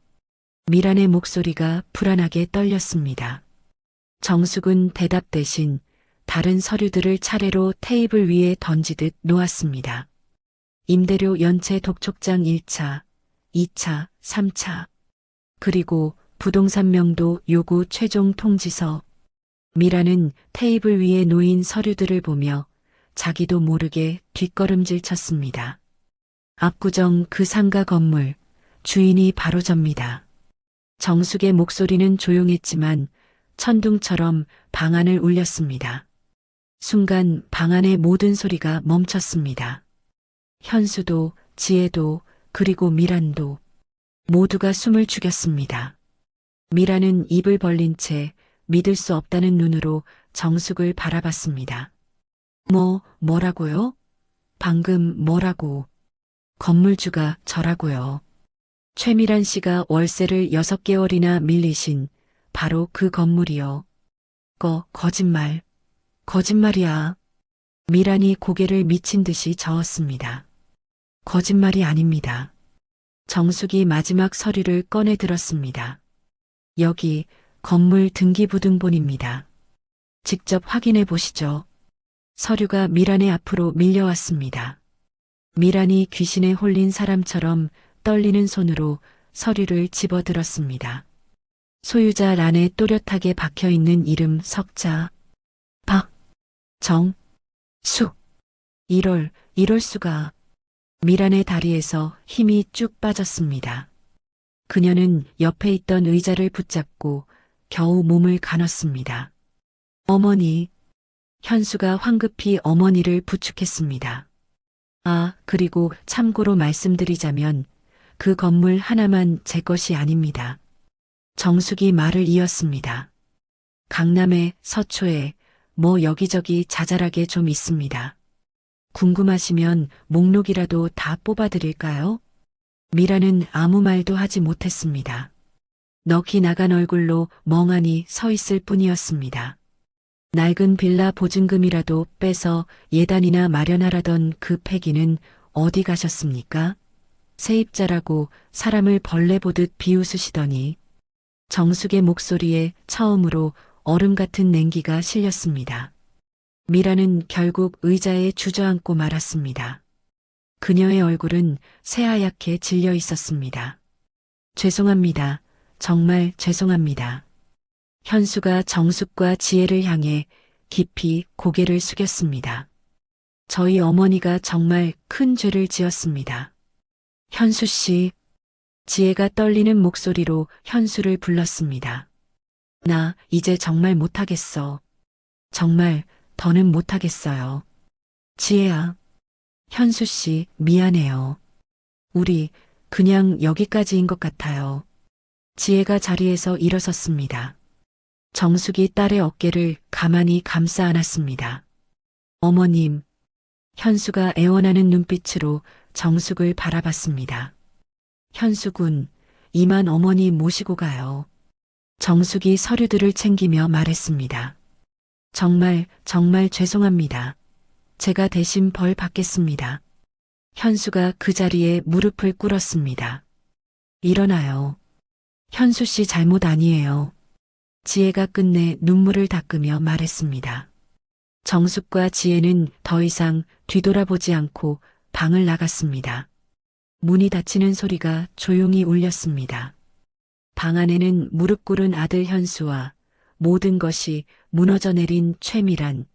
미란의 목소리가 불안하게 떨렸습니다. 정숙은 대답 대신 다른 서류들을 차례로 테이블 위에 던지듯 놓았습니다. 임대료 연체 독촉장 1차, 2차, 3차, 그리고 부동산 명도 요구 최종 통지서. 미라는 테이블 위에 놓인 서류들을 보며 자기도 모르게 뒷걸음질 쳤습니다. 압구정 그 상가 건물, 주인이 바로 접니다. 정숙의 목소리는 조용했지만 천둥처럼 방 안을 울렸습니다. 순간 방 안의 모든 소리가 멈췄습니다. 현수도, 지혜도, 그리고 미란도 모두가 숨을 죽였습니다. 미란은 입을 벌린 채 믿을 수 없다는 눈으로 정숙을 바라봤습니다. 뭐라고요? 방금 뭐라고? 건물주가 저라고요. 최미란 씨가 월세를 6개월이나 밀리신 바로 그 건물이요. 거짓말. 거짓말이야. 미란이 고개를 미친 듯이 저었습니다. 거짓말이 아닙니다. 정숙이 마지막 서류를 꺼내 들었습니다. 여기 건물 등기부등본입니다. 직접 확인해 보시죠. 서류가 미란의 앞으로 밀려왔습니다. 미란이 귀신에 홀린 사람처럼 떨리는 손으로 서류를 집어들었습니다. 소유자 란에 또렷하게 박혀있는 이름 석자. 수. 이럴 수가. 미란의 다리에서 힘이 쭉 빠졌습니다. 그녀는 옆에 있던 의자를 붙잡고 겨우 몸을 가눴습니다. 어머니. 현수가 황급히 어머니를 부축했습니다. 아, 그리고 참고로 말씀드리자면 그 건물 하나만 제 것이 아닙니다. 정숙이 말을 이었습니다. 강남에, 서초에, 여기저기 자잘하게 좀 있습니다. 궁금하시면 목록이라도 다 뽑아드릴까요? 미라는 아무 말도 하지 못했습니다. 넋이 나간 얼굴로 멍하니 서 있을 뿐이었습니다. 낡은 빌라 보증금이라도 빼서 예단이나 마련하라던 그 패기는 어디 가셨습니까? 세입자라고 사람을 벌레 보듯 비웃으시더니 정숙의 목소리에 처음으로 얼음 같은 냉기가 실렸습니다. 미라는 결국 의자에 주저앉고 말았습니다. 그녀의 얼굴은 새하얗게 질려 있었습니다. 죄송합니다. 정말 죄송합니다. 현수가 정숙과 지혜를 향해 깊이 고개를 숙였습니다. 저희 어머니가 정말 큰 죄를 지었습니다. 현수 씨. 지혜가 떨리는 목소리로 현수를 불렀습니다. 나 이제 정말 못하겠어. 정말 더는 못하겠어요. 지혜야. 현수 씨, 미안해요. 우리 그냥 여기까지인 것 같아요. 지혜가 자리에서 일어섰습니다. 정숙이 딸의 어깨를 가만히 감싸 안았습니다. 어머님. 현수가 애원하는 눈빛으로 정숙을 바라봤습니다. 현수군, 이만 어머니 모시고 가요. 정숙이 서류들을 챙기며 말했습니다. 정말 죄송합니다. 제가 대신 벌 받겠습니다. 현수가 그 자리에 무릎을 꿇었습니다. 일어나요. 현수 씨 잘못 아니에요. 지혜가 끝내 눈물을 닦으며 말했습니다. 정숙과 지혜는 더 이상 뒤돌아보지 않고 방을 나갔습니다. 문이 닫히는 소리가 조용히 울렸습니다. 방 안에는 무릎 꿇은 아들 현수와 모든 것이 무너져 내린 최미란,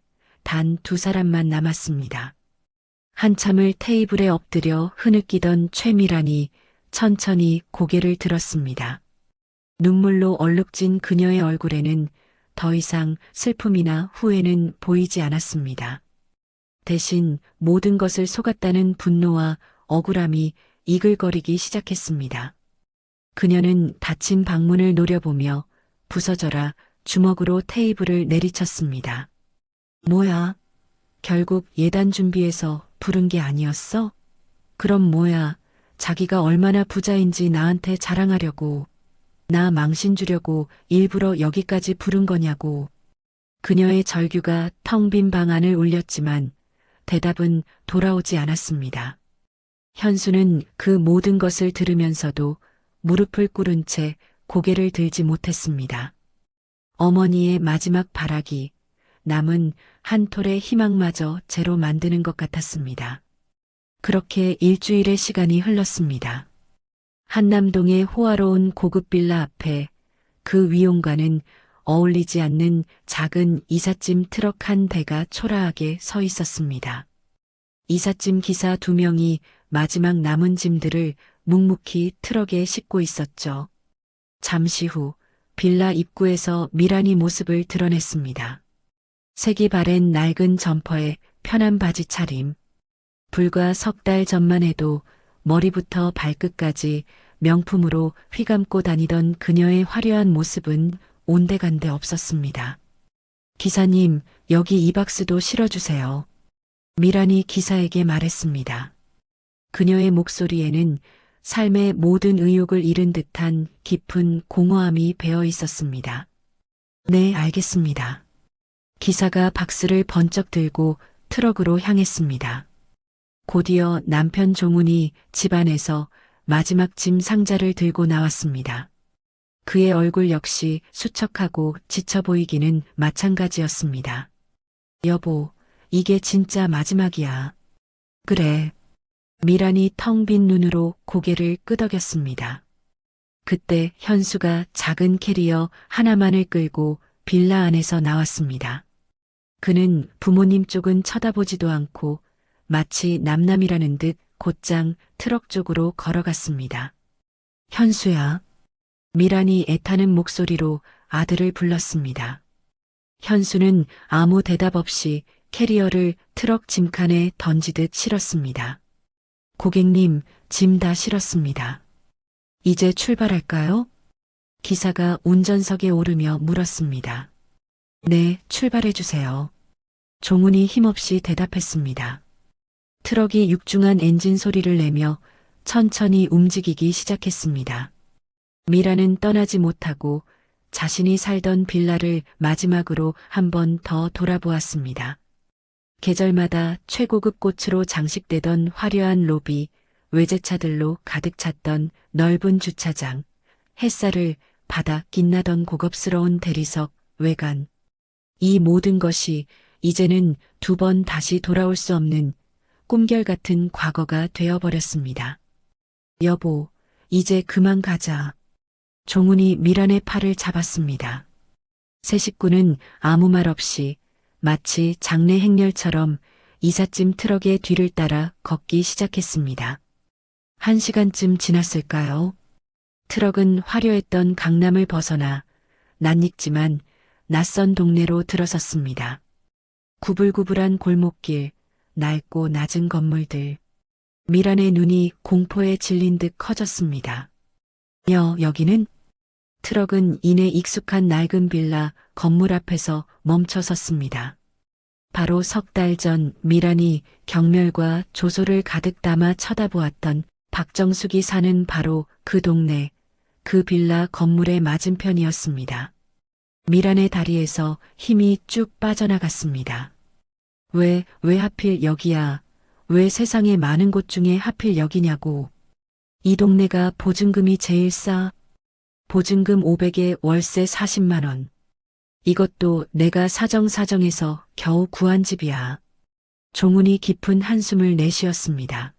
단 두 사람만 남았습니다. 한참을 테이블에 엎드려 흐느끼던 최미란이 천천히 고개를 들었습니다. 눈물로 얼룩진 그녀의 얼굴에는 더 이상 슬픔이나 후회는 보이지 않았습니다. 대신 모든 것을 속았다는 분노와 억울함이 이글거리기 시작했습니다. 그녀는 닫힌 방문을 노려보며 부서져라 주먹으로 테이블을 내리쳤습니다. 뭐야? 결국 예단 준비해서 부른 게 아니었어? 그럼 뭐야? 자기가 얼마나 부자인지 나한테 자랑하려고, 나 망신 주려고 일부러 여기까지 부른 거냐고. 그녀의 절규가 텅 빈 방 안을 울렸지만 대답은 돌아오지 않았습니다. 현수는 그 모든 것을 들으면서도 무릎을 꿇은 채 고개를 들지 못했습니다. 어머니의 마지막 발악이 남은 한 톨의 희망마저 제로 만드는 것 같았습니다. 그렇게 일주일의 시간이 흘렀습니다. 한남동의 호화로운 고급 빌라 앞에 그 위용과는 어울리지 않는 작은 이삿짐 트럭 한 대가 초라하게 서 있었습니다. 이삿짐 기사 2명이 마지막 남은 짐들을 묵묵히 트럭에 싣고 있었죠. 잠시 후 빌라 입구에서 미란이 모습을 드러냈습니다. 색이 바랜 낡은 점퍼에 편한 바지 차림. 불과 석 달 전만 해도 머리부터 발끝까지 명품으로 휘감고 다니던 그녀의 화려한 모습은 온데간데 없었습니다. 기사님, 여기 이 박스도 실어주세요. 미란이 기사에게 말했습니다. 그녀의 목소리에는 삶의 모든 의욕을 잃은 듯한 깊은 공허함이 배어 있었습니다. 네, 알겠습니다. 기사가 박스를 번쩍 들고 트럭으로 향했습니다. 곧이어 남편 종훈이 집 안에서 마지막 짐 상자를 들고 나왔습니다. 그의 얼굴 역시 수척하고 지쳐 보이기는 마찬가지였습니다. 여보, 이게 진짜 마지막이야. 그래. 미란이 텅 빈 눈으로 고개를 끄덕였습니다. 그때 현수가 작은 캐리어 하나만을 끌고 빌라 안에서 나왔습니다. 그는 부모님 쪽은 쳐다보지도 않고 마치 남남이라는 듯 곧장 트럭 쪽으로 걸어갔습니다. 현수야. 미란이 애타는 목소리로 아들을 불렀습니다. 현수는 아무 대답 없이 캐리어를 트럭 짐칸에 던지듯 실었습니다. 고객님, 짐 다 실었습니다. 이제 출발할까요? 기사가 운전석에 오르며 물었습니다. 네, 출발해주세요. 종훈이 힘없이 대답했습니다. 트럭이 육중한 엔진 소리를 내며 천천히 움직이기 시작했습니다. 미라는 떠나지 못하고 자신이 살던 빌라를 마지막으로 한 번 더 돌아보았습니다. 계절마다 최고급 꽃으로 장식되던 화려한 로비, 외제차들로 가득 찼던 넓은 주차장, 햇살을 바다 빛나던 고급스러운 대리석, 외관. 이 모든 것이 이제는 두 번 다시 돌아올 수 없는 꿈결 같은 과거가 되어버렸습니다. 여보, 이제 그만 가자. 종훈이 미란의 팔을 잡았습니다. 세 식구는 아무 말 없이 마치 장례 행렬처럼 이삿짐 트럭의 뒤를 따라 걷기 시작했습니다. 1시간쯤 지났을까요? 트럭은 화려했던 강남을 벗어나 낯익지만 낯선 동네로 들어섰습니다. 구불구불한 골목길, 낡고 낮은 건물들. 미란의 눈이 공포에 질린 듯 커졌습니다. 여기는? 트럭은 이내 익숙한 낡은 빌라 건물 앞에서 멈춰 섰습니다. 바로 석 달 전 미란이 경멸과 조소를 가득 담아 쳐다보았던 박정숙이 사는 바로 그 동네, 그 빌라 건물의 맞은편이었습니다. 미란의 다리에서 힘이 쭉 빠져나갔습니다. 왜 하필 여기야? 왜 세상에 많은 곳 중에 하필 여기냐고. 이 동네가 보증금이 제일 싸. 보증금 500에 월세 40만 원. 이것도 내가 사정사정해서 겨우 구한 집이야. 종훈이 깊은 한숨을 내쉬었습니다.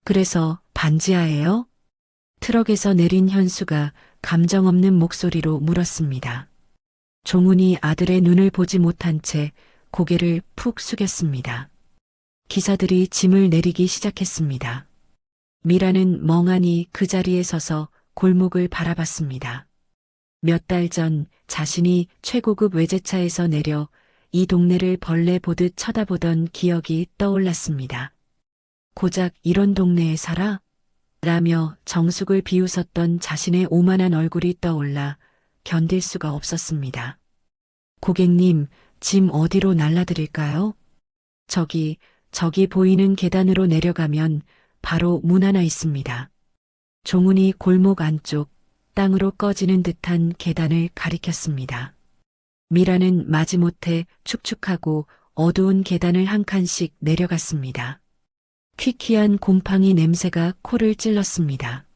그래서 반지하예요? 트럭에서 내린 현수가 감정 없는 목소리로 물었습니다. 종훈이 아들의 눈을 보지 못한 채 고개를 푹 숙였습니다. 기사들이 짐을 내리기 시작했습니다. 미라는 멍하니 그 자리에 서서 골목을 바라봤습니다. 몇 달 전 자신이 최고급 외제차에서 내려 이 동네를 벌레 보듯 쳐다보던 기억이 떠올랐습니다. 고작 이런 동네에 살아? 라며 정숙을 비웃었던 자신의 오만한 얼굴이 떠올라 견딜 수가 없었습니다. 고객님, 짐 어디로 날라드릴까요? 저기 보이는 계단으로 내려가면 바로 문 하나 있습니다. 종훈이 골목 안쪽 땅으로 꺼지는 듯한 계단을 가리켰습니다. 미라는 마지못해 축축하고 어두운 계단을 한 칸씩 내려갔습니다. 퀴퀴한 곰팡이 냄새가 코를 찔렀습니다.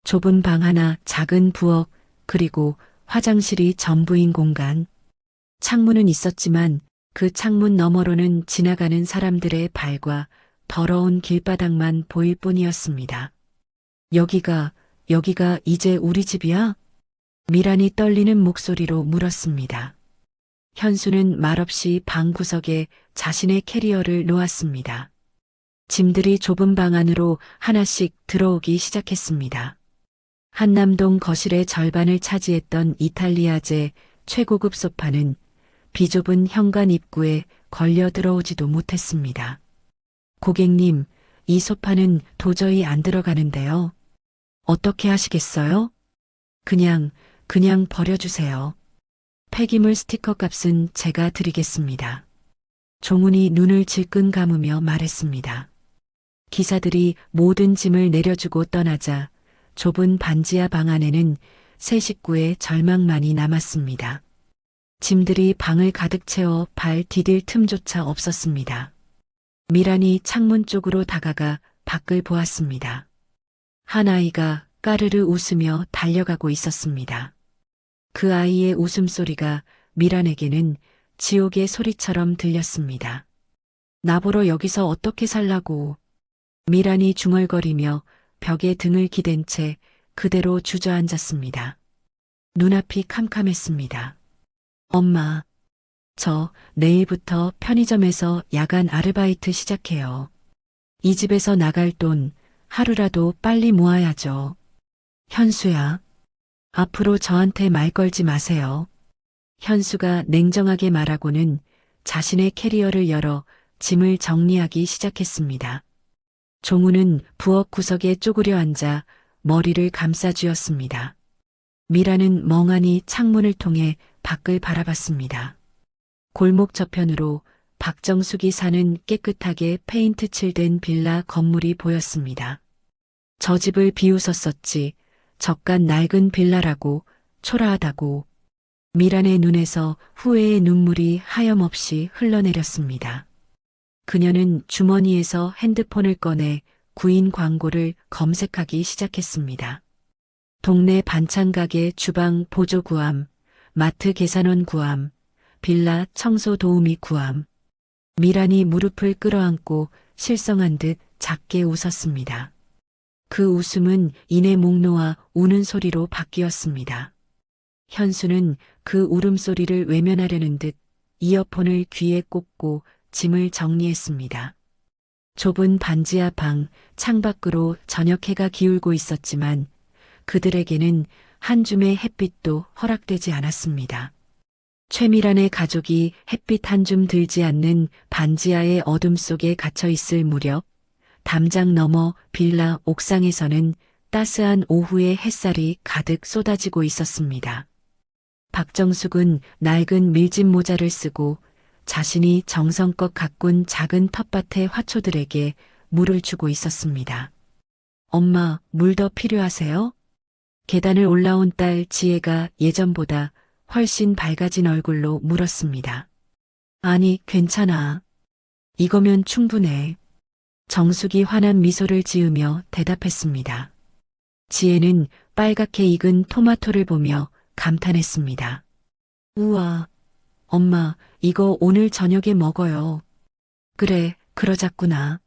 좁은 방 하나, 작은 부엌, 그리고 화장실이 전부인 공간. 창문은 있었지만 그 창문 너머로는 지나가는 사람들의 발과 더러운 길바닥만 보일 뿐이었습니다. 여기가 이제 우리 집이야? 미란이 떨리는 목소리로 물었습니다. 현수는 말없이 방 구석에 자신의 캐리어를 놓았습니다. 짐들이 좁은 방 안으로 하나씩 들어오기 시작했습니다. 한남동 거실의 절반을 차지했던 이탈리아제 최고급 소파는 비좁은 현관 입구에 걸려 들어오지도 못했습니다. 고객님, 이 소파는 도저히 안 들어가는데요. 어떻게 하시겠어요? 그냥 버려주세요. 폐기물 스티커 값은 제가 드리겠습니다. 종훈이 눈을 질끈 감으며 말했습니다. 기사들이 모든 짐을 내려주고 떠나자 좁은 반지하 방 안에는 세 식구의 절망만이 남았습니다. 짐들이 방을 가득 채워 발 디딜 틈조차 없었습니다. 미란이 창문 쪽으로 다가가 밖을 보았습니다. 한 아이가 까르르 웃으며 달려가고 있었습니다. 그 아이의 웃음소리가 미란에게는 지옥의 소리처럼 들렸습니다. 나보러 여기서 어떻게 살라고. 미란이 중얼거리며 벽에 등을 기댄 채 그대로 주저앉았습니다. 눈앞이 캄캄했습니다. 엄마, 저 내일부터 편의점에서 야간 아르바이트 시작해요. 이 집에서 나갈 돈 하루라도 빨리 모아야죠. 현수야, 앞으로 저한테 말 걸지 마세요. 현수가 냉정하게 말하고는 자신의 캐리어를 열어 짐을 정리하기 시작했습니다. 종우는 부엌 구석에 쪼그려 앉아 머리를 감싸쥐었습니다. 미라는 멍하니 창문을 통해 밖을 바라봤습니다. 골목 저편으로 박정숙이 사는 깨끗하게 페인트 칠된 빌라 건물이 보였습니다. 저 집을 비웃었었지 저깟 낡은 빌라라고 초라하다고. 미란의 눈에서 후회의 눈물이 하염없이 흘러내렸습니다. 그녀는 주머니에서 핸드폰을 꺼내 구인 광고를 검색하기 시작했습니다. 동네 반찬 가게 주방 보조 구함, 마트 계산원 구함, 빌라 청소 도우미 구함. 미란이 무릎을 끌어안고 실성한 듯 작게 웃었습니다. 그 웃음은 이내 목 놓아 우는 소리로 바뀌었습니다. 현수는 그 울음소리를 외면하려는 듯 이어폰을 귀에 꽂고 짐을 정리했습니다. 좁은 반지하 방 창밖으로 저녁 해가 기울고 있었지만 그들에게는 한 줌의 햇빛도 허락되지 않았습니다. 최미란의 가족이 햇빛 한 줌 들지 않는 반지하의 어둠 속에 갇혀 있을 무렵 담장 너머 빌라 옥상에서는 따스한 오후의 햇살이 가득 쏟아지고 있었습니다. 박정숙은 낡은 밀짚 모자를 쓰고 자신이 정성껏 가꾼 작은 텃밭의 화초들에게 물을 주고 있었습니다. 엄마, 물 더 필요하세요? 계단을 올라온 딸 지혜가 예전보다 훨씬 밝아진 얼굴로 물었습니다. 아니, 괜찮아. 이거면 충분해. 정숙이 환한 미소를 지으며 대답했습니다. 지혜는 빨갛게 익은 토마토를 보며 감탄했습니다. 우와, 엄마, 이거 오늘 저녁에 먹어요. 그래, 그러자꾸나.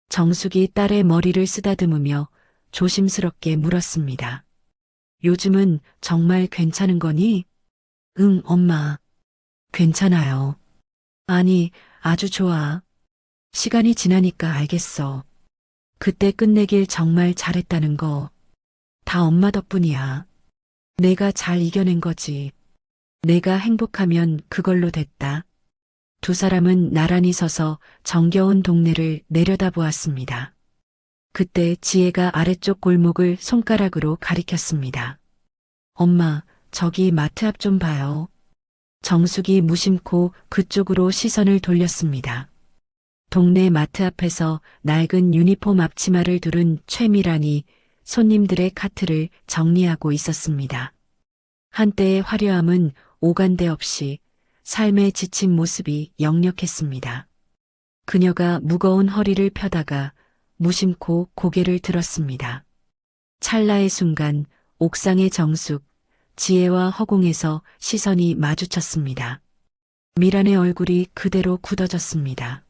정숙이 딸의 머리를 쓰다듬으며 조심스럽게 물었습니다. 요즘은 정말 괜찮은 거니? 응, 엄마. 괜찮아요. 아니, 아주 좋아. 시간이 지나니까 알겠어. 그때 끝내길 정말 잘했다는 거. 다 엄마 덕분이야. 내가 잘 이겨낸 거지. 내가 행복하면 그걸로 됐다. 두 사람은 나란히 서서 정겨운 동네를 내려다보았습니다. 그때 지혜가 아래쪽 골목을 손가락으로 가리켰습니다. 엄마, 저기 마트 앞 좀 봐요. 정숙이 무심코 그쪽으로 시선을 돌렸습니다. 동네 마트 앞에서 낡은 유니폼 앞치마를 두른 최미란이 손님들의 카트를 정리하고 있었습니다. 한때의 화려함은 오간데 없이 삶에 지친 모습이 역력했습니다. 그녀가 무거운 허리를 펴다가 무심코 고개를 들었습니다. 찰나의 순간 옥상의 정숙, 지혜와 허공에서 시선이 마주쳤습니다. 미란의 얼굴이 그대로 굳어졌습니다.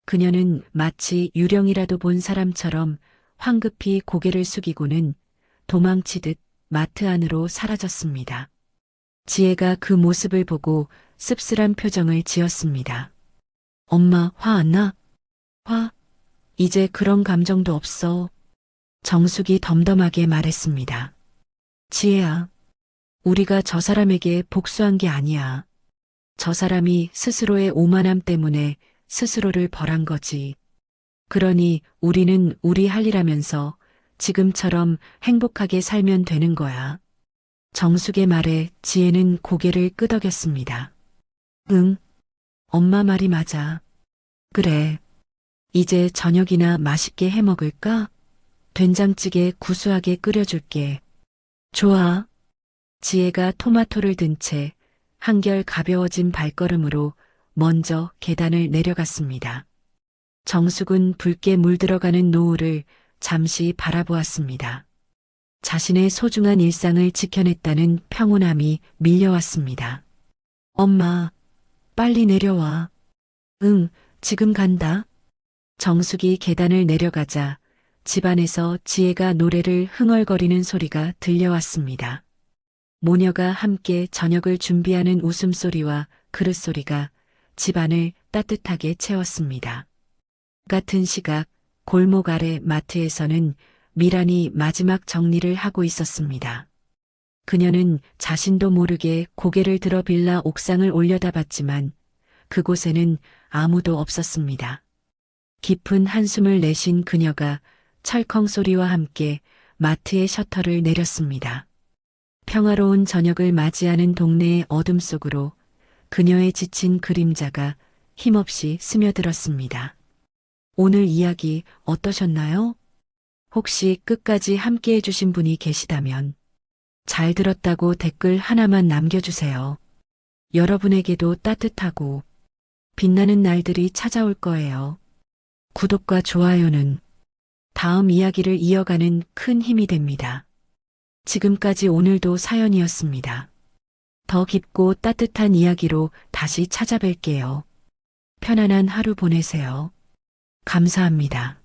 그녀는 마치 유령이라도 본 사람처럼 황급히 고개를 숙이고는 도망치듯 마트 안으로 사라졌습니다. 지혜가 그 모습을 보고 씁쓸한 표정을 지었습니다. 엄마, 화 안 나? 화? 이제 그런 감정도 없어. 정숙이 덤덤하게 말했습니다. 지혜야, 우리가 저 사람에게 복수한 게 아니야. 저 사람이 스스로의 오만함 때문에 스스로를 벌한 거지. 그러니 우리는 우리 할 일 하면서 지금처럼 행복하게 살면 되는 거야. 정숙의 말에 지혜는 고개를 끄덕였습니다. 응, 엄마 말이 맞아. 그래. 이제 저녁이나 맛있게 해 먹을까? 된장찌개 구수하게 끓여줄게. 좋아. 지혜가 토마토를 든 채 한결 가벼워진 발걸음으로 먼저 계단을 내려갔습니다. 정숙은 붉게 물들어가는 노을을 잠시 바라보았습니다. 자신의 소중한 일상을 지켜냈다는 평온함이 밀려왔습니다. 엄마, 빨리 내려와. 응, 지금 간다. 정숙이 계단을 내려가자 집안에서 지혜가 노래를 흥얼거리는 소리가 들려왔습니다. 모녀가 함께 저녁을 준비하는 웃음소리와 그릇소리가 집안을 따뜻하게 채웠습니다. 같은 시각 골목 아래 마트에서는 미란이 마지막 정리를 하고 있었습니다. 그녀는 자신도 모르게 고개를 들어 빌라 옥상을 올려다봤지만 그곳에는 아무도 없었습니다. 깊은 한숨을 내쉰 그녀가 철컹 소리와 함께 마트의 셔터를 내렸습니다. 평화로운 저녁을 맞이하는 동네의 어둠 속으로 그녀의 지친 그림자가 힘없이 스며들었습니다. 오늘 이야기 어떠셨나요? 혹시 끝까지 함께 해주신 분이 계시다면 잘 들었다고 댓글 하나만 남겨주세요. 여러분에게도 따뜻하고 빛나는 날들이 찾아올 거예요. 구독과 좋아요는 다음 이야기를 이어가는 큰 힘이 됩니다. 지금까지 오늘도 사연이었습니다. 더 깊고 따뜻한 이야기로 다시 찾아뵐게요. 편안한 하루 보내세요. 감사합니다.